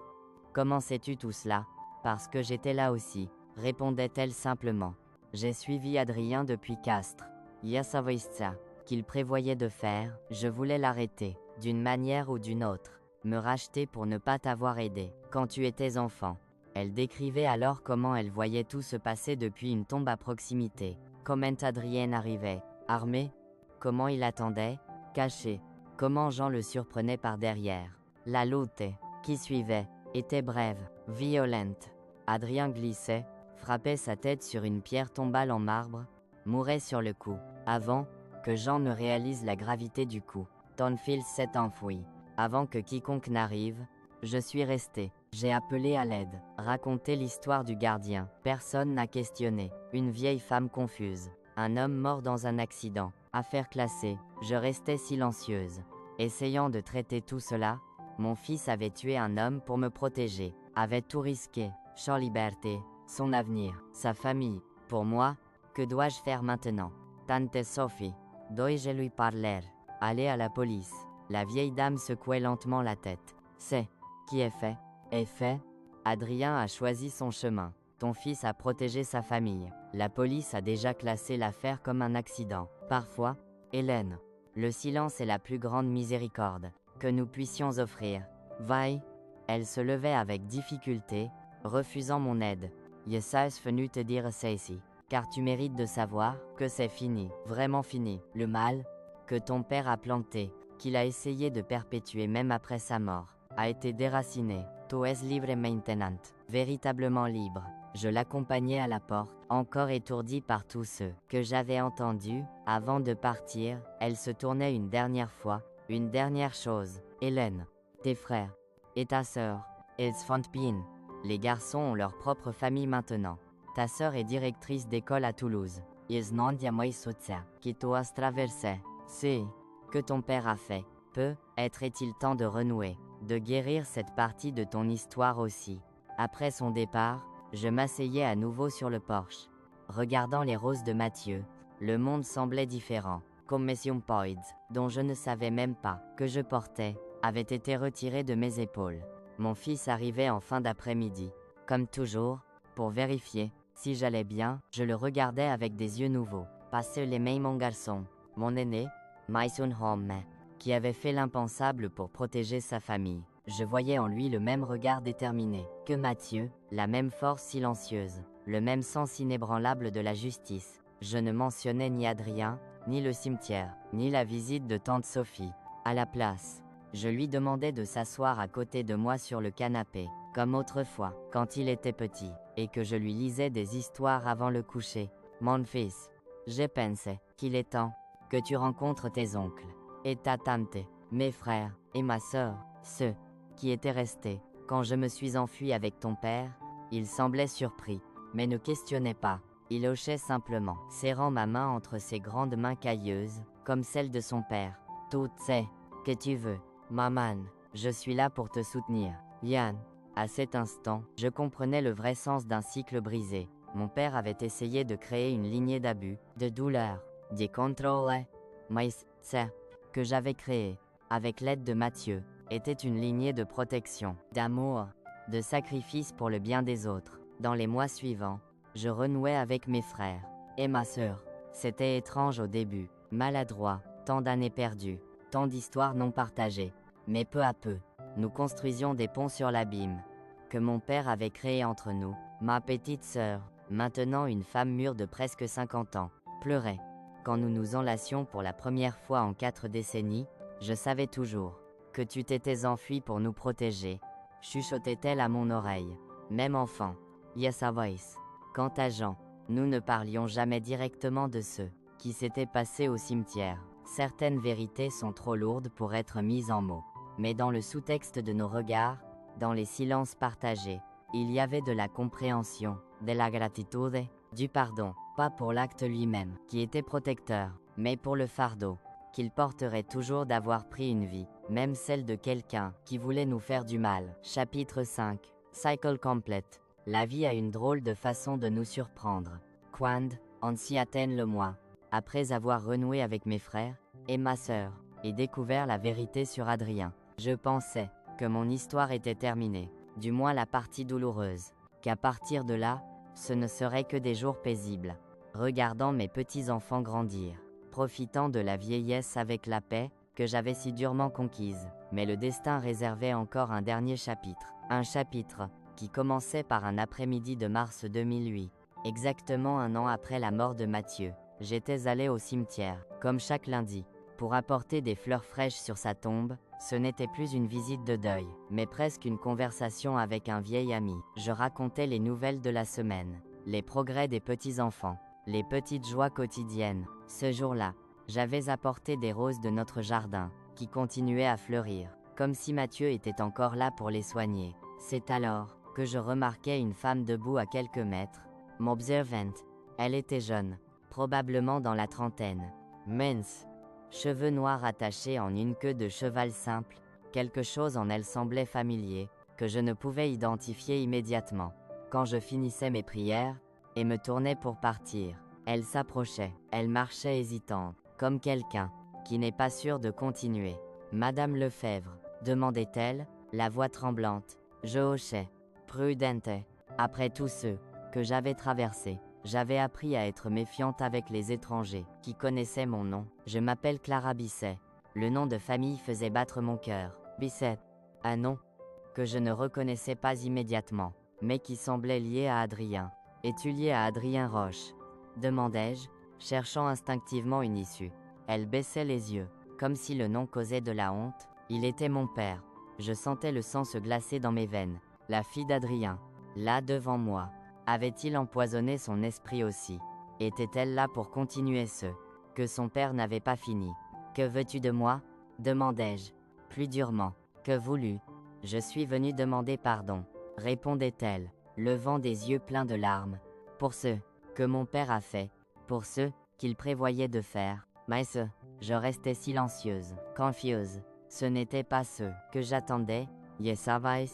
Comment sais-tu tout cela? Parce que j'étais là aussi, répondait-elle simplement. J'ai suivi Adrien depuis Castres. Yassavoïsta, qu'il prévoyait de faire, je voulais l'arrêter, d'une manière ou d'une autre, me racheter pour ne pas t'avoir aidé, quand tu étais enfant. Elle décrivait alors comment elle voyait tout se passer depuis une tombe à proximité. Comment Adrien arrivait, armé, comment il attendait, caché, comment Jean le surprenait par derrière. La lutte, qui suivait, était brève, violente. Adrien glissait, frappait sa tête sur une pierre tombale en marbre, mourait sur le coup, avant que Jean ne réalise la gravité du coup. Ton fils s'est enfoui. Avant que quiconque n'arrive, je suis resté. J'ai appelé à l'aide, raconté l'histoire du gardien. Personne n'a questionné. Une vieille femme confuse. Un homme mort dans un accident. Affaire classée. Je restais silencieuse. Essayant de traiter tout cela, mon fils avait tué un homme pour me protéger, avait tout risqué, sans liberté, son avenir, sa famille. Pour moi, que dois-je faire maintenant? Tante Sophie, dois-je lui parler? Aller à la police. La vieille dame secouait lentement la tête. C'est, qui est fait? Est fait? Adrien a choisi son chemin. Ton fils a protégé sa famille. La police a déjà classé l'affaire comme un accident. Parfois, Hélène, Le silence est la plus grande miséricorde que nous puissions offrir. Vai. Elle se levait avec difficulté, refusant mon aide. Je suis venu te dire ceci, car tu mérites de savoir que c'est fini, vraiment fini. Le mal que ton père a planté, qu'il a essayé de perpétuer même après sa mort, a été déraciné. Tu es libre maintenant, véritablement libre. Je l'accompagnais à la porte, encore étourdie par tous ceux que j'avais entendus. Avant de partir, elle se tournait une dernière fois. Une dernière chose, Hélène, tes frères et ta sœur, ils font bien. Les garçons ont leur propre famille maintenant. Ta sœur est directrice d'école à Toulouse. Ils n'ont jamais soutien qui doit traverser. C'est que ton père a fait. Peut-être est-il temps de renouer, de guérir cette partie de ton histoire aussi. Après son départ, je m'asseyais à nouveau sur le porche. Regardant les roses de Mathieu, le monde semblait différent. Comme mes poids, dont je ne savais même pas que je portais, avaient été retirés de mes épaules. Mon fils arrivait en fin d'après-midi. Comme toujours, pour vérifier si j'allais bien, je le regardais avec des yeux nouveaux. Passer les mains mon garçon, mon aîné, Maison Home, qui avait fait l'impensable pour protéger sa famille. Je voyais en lui le même regard déterminé que Mathieu, la même force silencieuse, le même sens inébranlable de la justice. Je ne mentionnais ni Adrien, ni le cimetière, ni la visite de tante Sophie. À la place, je lui demandais de s'asseoir à côté de moi sur le canapé, comme autrefois, quand il était petit, et que je lui lisais des histoires avant le coucher. Mon fils, j'ai pensé qu'il est temps que tu rencontres tes oncles et ta tante, mes frères et ma sœur, ceux qui étaient restés. Quand je me suis enfui avec ton père, il semblait surpris, mais ne questionnait pas. Il hochait simplement, serrant ma main entre ses grandes mains cailleuses, comme celle de son père. Tout c'est que tu veux, maman, je suis là pour te soutenir. Yann. À cet instant, je comprenais le vrai sens d'un cycle brisé. Mon père avait essayé de créer une lignée d'abus, de douleur, de contrôle. Mais c'est que j'avais créé, avec l'aide de Mathieu, était une lignée de protection, d'amour, de sacrifice pour le bien des autres. Dans les mois suivants, je renouais avec mes frères et ma sœur. C'était étrange au début, maladroit, tant d'années perdues, tant d'histoires non partagées. Mais peu à peu, nous construisions des ponts sur l'abîme que mon père avait créé entre nous. Ma petite sœur, maintenant une femme mûre de presque 50 ans, pleurait. Quand nous nous enlacions pour la première fois en 4 décennies, je savais toujours que tu t'étais enfui pour nous protéger, chuchotait-elle à mon oreille. Même enfant, yes a voice. Quant à Jean, nous ne parlions jamais directement de ce qui s'était passé au cimetière. Certaines vérités sont trop lourdes pour être mises en mots. Mais dans le sous-texte de nos regards, dans les silences partagés, il y avait de la compréhension, de la gratitude, du pardon, pas pour l'acte lui-même, qui était protecteur, mais pour le fardeau qu'il porterait toujours d'avoir pris une vie, même celle de quelqu'un qui voulait nous faire du mal. Chapitre 5. Cycle complete. La vie a une drôle de façon de nous surprendre. Quand on s'y atteint le mois, après avoir renoué avec mes frères et ma sœur, et découvert la vérité sur Adrien, je pensais que mon histoire était terminée, du moins la partie douloureuse, qu'à partir de là, ce ne serait que des jours paisibles, regardant mes petits-enfants grandir, profitant de la vieillesse avec la paix que j'avais si durement conquise. Mais le destin réservait encore un dernier chapitre, un chapitre qui commençait par un après-midi de mars 2008, exactement un an après la mort de Mathieu. J'étais allé au cimetière, comme chaque lundi, pour apporter des fleurs fraîches sur sa tombe. Ce n'était plus une visite de deuil, mais presque une conversation avec un vieil ami. Je racontais les nouvelles de la semaine, les progrès des petits-enfants, les petites joies quotidiennes. Ce jour-là, j'avais apporté des roses de notre jardin, qui continuaient à fleurir, comme si Mathieu était encore là pour les soigner. C'est alors que je remarquai une femme debout à quelques mètres, m'observant. Elle était jeune, probablement dans la trentaine, mince, cheveux noirs attachés en une queue de cheval simple, quelque chose en elle semblait familier, que je ne pouvais identifier immédiatement. Quand je finissais mes prières, et me tournais pour partir, elle s'approchait, elle marchait hésitante, comme quelqu'un qui n'est pas sûr de continuer. « Madame Lefebvre ?» demandait-elle, la voix tremblante. Je hochais, prudente, après tous ceux que j'avais traversés. J'avais appris à être méfiante avec les étrangers, qui connaissaient mon nom. Je m'appelle Clara Bisset. Le nom de famille faisait battre mon cœur. Bisset. Un nom que je ne reconnaissais pas immédiatement, mais qui semblait lié à Adrien. Es-tu lié à Adrien Roche? Demandai-je, cherchant instinctivement une issue. Elle baissait les yeux, comme si le nom causait de la honte. Il était mon père. Je sentais le sang se glacer dans mes veines. La fille d'Adrien, là devant moi. Avait-il empoisonné son esprit aussi? Était-elle là pour continuer ce que son père n'avait pas fini? Que veux-tu de moi? Demandai-je, plus durement. Que voulus? Je suis venu demander pardon, répondait-elle, levant des yeux pleins de larmes. Pour ce que mon père a fait, pour ce qu'il prévoyait de faire. Mais je restais silencieuse, confuse. Ce n'était pas ce que j'attendais. Yes, savais,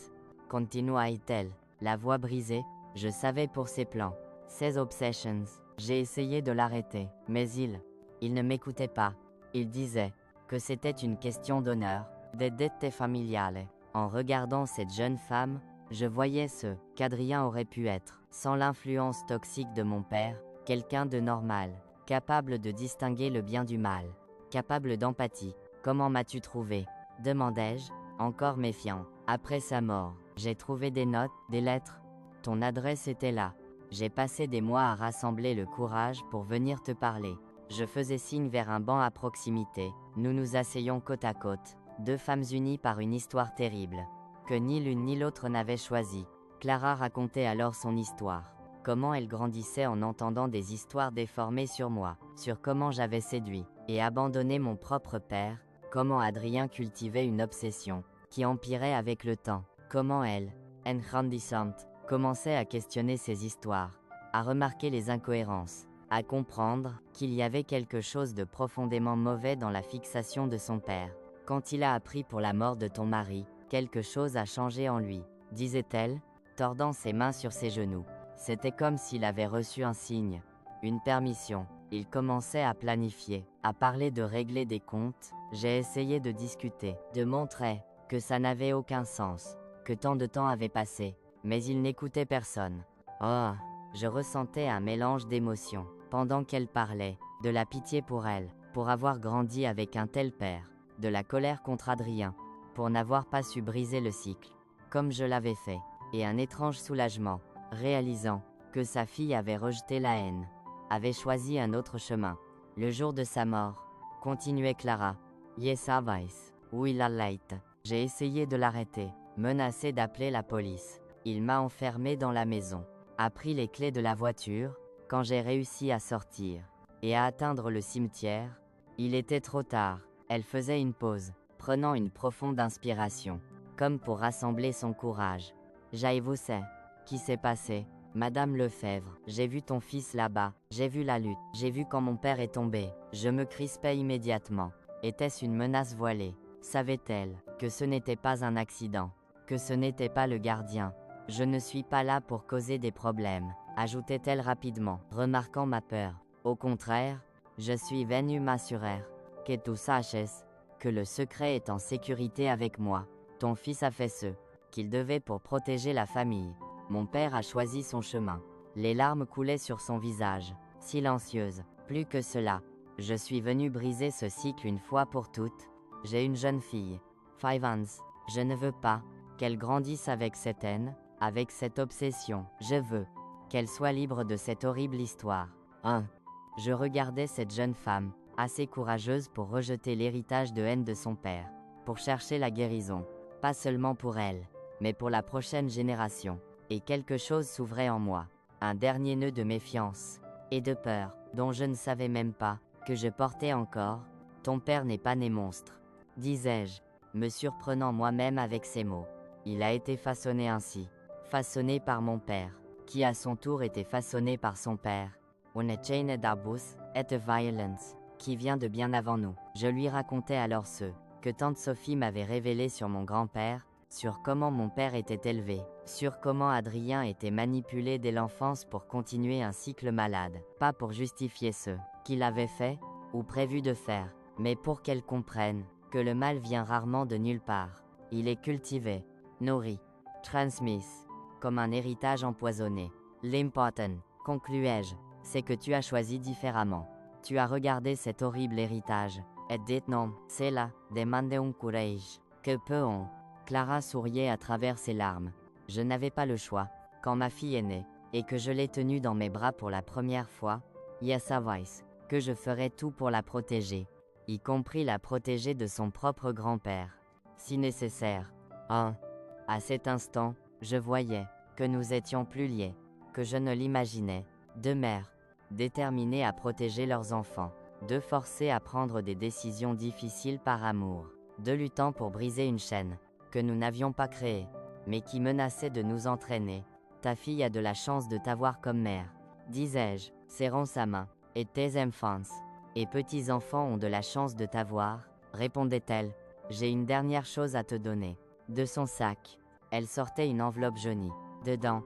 continua-t-elle, la voix brisée. Je savais pour ses plans, ses obsessions. J'ai essayé de l'arrêter, mais il ne m'écoutait pas. Il disait que c'était une question d'honneur, de dette familiale. En regardant cette jeune femme, je voyais ce qu'Adrien aurait pu être, sans l'influence toxique de mon père, quelqu'un de normal, capable de distinguer le bien du mal, capable d'empathie. Comment m'as-tu trouvé? Demandai-je, encore méfiant. Après sa mort, j'ai trouvé des notes, des lettres. Ton adresse était là. J'ai passé des mois à rassembler le courage pour venir te parler. Je faisais signe vers un banc à proximité. Nous nous asseyions côte à côte, deux femmes unies par une histoire terrible, que ni l'une ni l'autre n'avait choisie. Clara racontait alors son histoire. Comment elle grandissait en entendant des histoires déformées sur moi, sur comment j'avais séduit et abandonné mon propre père, comment Adrien cultivait une obsession, qui empirait avec le temps, comment elle, grandissante, commençait à questionner ses histoires, à remarquer les incohérences, à comprendre qu'il y avait quelque chose de profondément mauvais dans la fixation de son père. Quand il a appris pour la mort de ton mari, quelque chose a changé en lui, disait-elle, tordant ses mains sur ses genoux. C'était comme s'il avait reçu un signe, une permission. Il commençait à planifier, à parler de régler des comptes. J'ai essayé de discuter, de montrer que ça n'avait aucun sens, que tant de temps avait passé, mais il n'écoutait personne. Oh, je ressentais un mélange d'émotions, pendant qu'elle parlait, de la pitié pour elle, pour avoir grandi avec un tel père, de la colère contre Adrien, pour n'avoir pas su briser le cycle, comme je l'avais fait, et un étrange soulagement, réalisant que sa fille avait rejeté la haine, avait choisi un autre chemin. Le jour de sa mort, continuait Clara, yes, savais, oui la light. J'ai essayé de l'arrêter, menacé d'appeler la police. Il m'a enfermé dans la maison, a pris les clés de la voiture. Quand j'ai réussi à sortir et à atteindre le cimetière, il était trop tard. Elle faisait une pause, prenant une profonde inspiration, comme pour rassembler son courage. Vous sais, qui s'est passé, Madame Lefebvre? J'ai vu ton fils là-bas, j'ai vu la lutte, j'ai vu quand mon père est tombé. Je me crispais immédiatement. Était-ce une menace voilée? Savait-elle que ce n'était pas un accident, que ce n'était pas le gardien? Je ne suis pas là pour causer des problèmes, ajoutait-elle rapidement, remarquant ma peur. Au contraire, je suis venue m'assurer que tu saches que le secret est en sécurité avec moi. Ton fils a fait ce qu'il devait pour protéger la famille. Mon père a choisi son chemin. Les larmes coulaient sur son visage, silencieuse. Plus que cela, je suis venue briser ce cycle une fois pour toutes. J'ai une jeune fille, 5 ans. Je ne veux pas qu'elle grandisse avec cette haine, avec cette obsession. Je veux qu'elle soit libre de cette horrible histoire. Je regardais cette jeune femme, assez courageuse pour rejeter l'héritage de haine de son père, pour chercher la guérison, pas seulement pour elle, mais pour la prochaine génération. Et quelque chose s'ouvrait en moi, un dernier nœud de méfiance et de peur, dont je ne savais même pas que je portais encore. Ton père n'est pas né monstre, disais-je, me surprenant moi-même avec ces mots. Il a été façonné ainsi, façonné par mon père, qui à son tour était façonné par son père. Une chaîne d'abus et de violence, qui vient de bien avant nous. Je lui racontais alors ce que tante Sophie m'avait révélé sur mon grand-père, sur comment mon père était élevé, sur comment Adrien était manipulé dès l'enfance pour continuer un cycle malade, pas pour justifier ce qu'il avait fait, ou prévu de faire, mais pour qu'elle comprenne que le mal vient rarement de nulle part. Il est cultivé, nourri, transmis, comme un héritage empoisonné. L'important, concluai-je, c'est que tu as choisi différemment. Tu as regardé cet horrible héritage, et dit non, c'est là, demande un courage. Que peut-on? Clara souriait à travers ses larmes. Je n'avais pas le choix, quand ma fille est née, et que je l'ai tenue dans mes bras pour la première fois, yes advice, que je ferais tout pour la protéger, y compris la protéger de son propre grand-père, si nécessaire. Hein? À cet instant, je voyais que nous étions plus liés que je ne l'imaginais, deux mères, déterminées à protéger leurs enfants, deux forcées à prendre des décisions difficiles par amour, deux luttant pour briser une chaîne que nous n'avions pas créée, mais qui menaçait de nous entraîner. Ta fille a de la chance de t'avoir comme mère, disais-je, serrant sa main, et tes enfants et petits-enfants ont de la chance de t'avoir, répondait-elle. J'ai une dernière chose à te donner. De son sac, elle sortait une enveloppe jaunie. Dedans,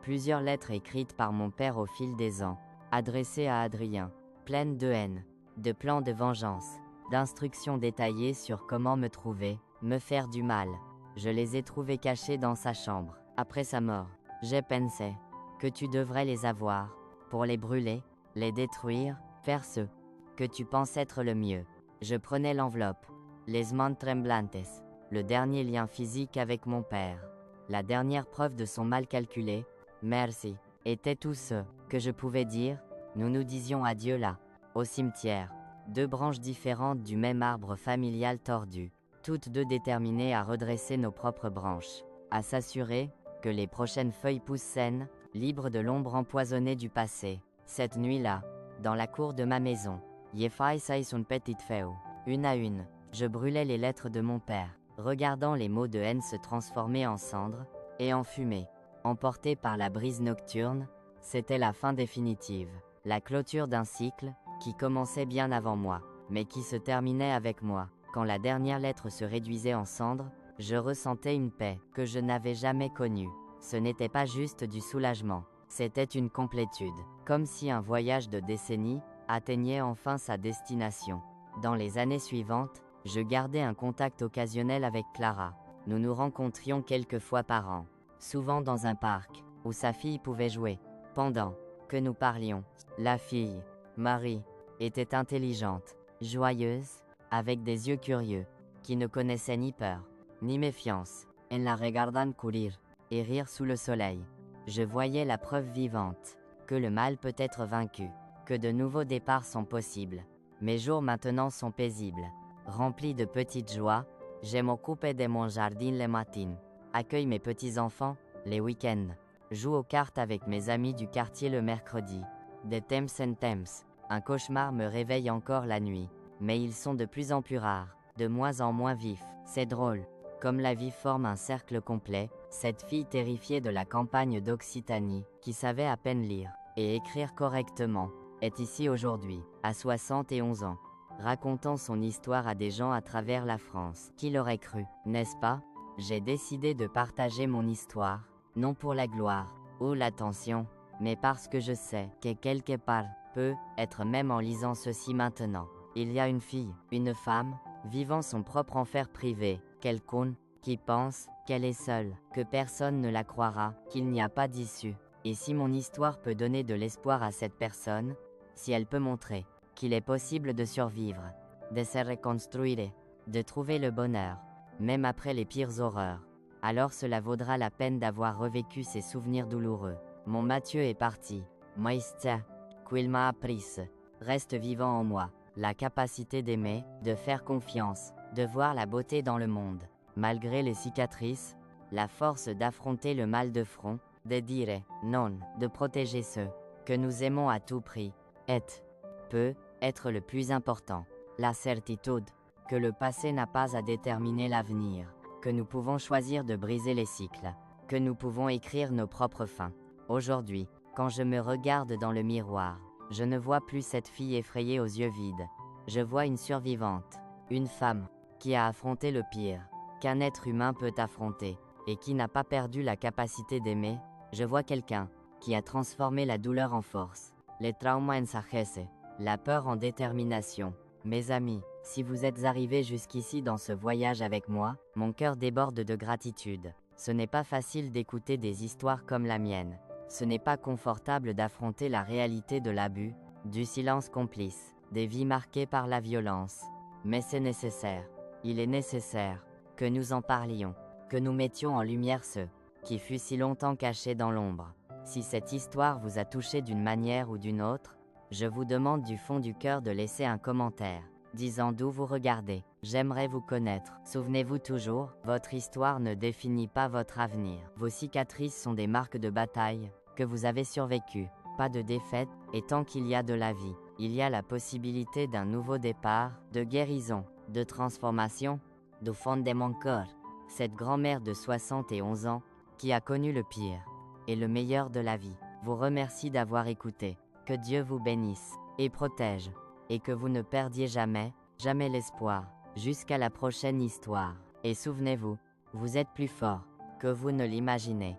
plusieurs lettres écrites par mon père au fil des ans, adressées à Adrien, pleines de haine, de plans de vengeance, d'instructions détaillées sur comment me trouver, me faire du mal. Je les ai trouvées cachées dans sa chambre. Après sa mort, j'ai pensé que tu devrais les avoir, pour les brûler, les détruire, faire ce que tu penses être le mieux. Je prenais l'enveloppe, les mains tremblantes, le dernier lien physique avec mon père, la dernière preuve de son mal calculé, merci, était tout ce que je pouvais dire. Nous nous disions adieu là, au cimetière, deux branches différentes du même arbre familial tordu, toutes deux déterminées à redresser nos propres branches, à s'assurer que les prochaines feuilles poussent saines, libres de l'ombre empoisonnée du passé. Cette nuit-là, dans la cour de ma maison, une petite feu. Une à une, je brûlais les lettres de mon père, regardant les mots de haine se transformer en cendres et en fumée. Emportés par la brise nocturne, c'était la fin définitive, la clôture d'un cycle qui commençait bien avant moi, mais qui se terminait avec moi. Quand la dernière lettre se réduisait en cendres, je ressentais une paix que je n'avais jamais connue. Ce n'était pas juste du soulagement, c'était une complétude, comme si un voyage de décennies atteignait enfin sa destination. Dans les années suivantes, je gardais un contact occasionnel avec Clara. Nous nous rencontrions quelques fois par an, souvent dans un parc, où sa fille pouvait jouer. Pendant que nous parlions, la fille, Marie, était intelligente, joyeuse, avec des yeux curieux, qui ne connaissaient ni peur, ni méfiance. Elle la regardant courir et rire sous le soleil. Je voyais la preuve vivante que le mal peut être vaincu, que de nouveaux départs sont possibles. Mes jours maintenant sont paisibles, remplis de petites joies. Je m'occupe de mon jardin le matin, accueille mes petits-enfants les week-ends, joue aux cartes avec mes amis du quartier le mercredi. De temps en temps, un cauchemar me réveille encore la nuit, mais ils sont de plus en plus rares, de moins en moins vifs. C'est drôle, comme la vie forme un cercle complet. Cette fille terrifiée de la campagne d'Occitanie, qui savait à peine lire et écrire correctement, est ici aujourd'hui, à 71 ans, racontant son histoire à des gens à travers la France. Qui l'aurait cru, n'est-ce pas? J'ai décidé de partager mon histoire, non pour la gloire ou l'attention, mais parce que je sais que quelque part, peut être même en lisant ceci maintenant, il y a une fille, une femme, vivant son propre enfer privé, quelqu'un qui pense qu'elle est seule, que personne ne la croira, qu'il n'y a pas d'issue. Et si mon histoire peut donner de l'espoir à cette personne, si elle peut montrer qu'il est possible de survivre, de se reconstruire, de trouver le bonheur, même après les pires horreurs, alors cela vaudra la peine d'avoir revécu ces souvenirs douloureux. Mon Mathieu est parti, Maïstia, qu'il m'a appris, reste vivant en moi, la capacité d'aimer, de faire confiance, de voir la beauté dans le monde, malgré les cicatrices, la force d'affronter le mal de front, de dire non, de protéger ceux que nous aimons à tout prix, peut être le plus important. La certitude que le passé n'a pas à déterminer l'avenir, que nous pouvons choisir de briser les cycles, que nous pouvons écrire nos propres fins. Aujourd'hui, quand je me regarde dans le miroir, je ne vois plus cette fille effrayée aux yeux vides. Je vois une survivante, une femme, qui a affronté le pire qu'un être humain peut affronter, et qui n'a pas perdu la capacité d'aimer. Je vois quelqu'un qui a transformé la douleur en force, les traumas en sagesse, la peur en détermination. Mes amis, si vous êtes arrivés jusqu'ici dans ce voyage avec moi, mon cœur déborde de gratitude. Ce n'est pas facile d'écouter des histoires comme la mienne, Ce n'est pas confortable d'affronter la réalité de l'abus, du silence complice, des vies marquées par la violence. Mais c'est nécessaire. Il est nécessaire que nous en parlions, que nous mettions en lumière ceux qui fut si longtemps cachés dans l'ombre. Si cette histoire vous a touché d'une manière ou d'une autre, je vous demande du fond du cœur de laisser un commentaire, disant d'où vous regardez. J'aimerais vous connaître. Souvenez-vous toujours, votre histoire ne définit pas votre avenir. Vos cicatrices sont des marques de bataille, que vous avez survécues. Pas de défaite, et tant qu'il y a de la vie, il y a la possibilité d'un nouveau départ, de guérison, de transformation. Du fond de mon cœur, cette grand-mère de 71 ans, qui a connu le pire et le meilleur de la vie, vous remercie d'avoir écouté. Que Dieu vous bénisse et protège, et que vous ne perdiez jamais, jamais l'espoir, jusqu'à la prochaine histoire. Et souvenez-vous, vous êtes plus fort que vous ne l'imaginez.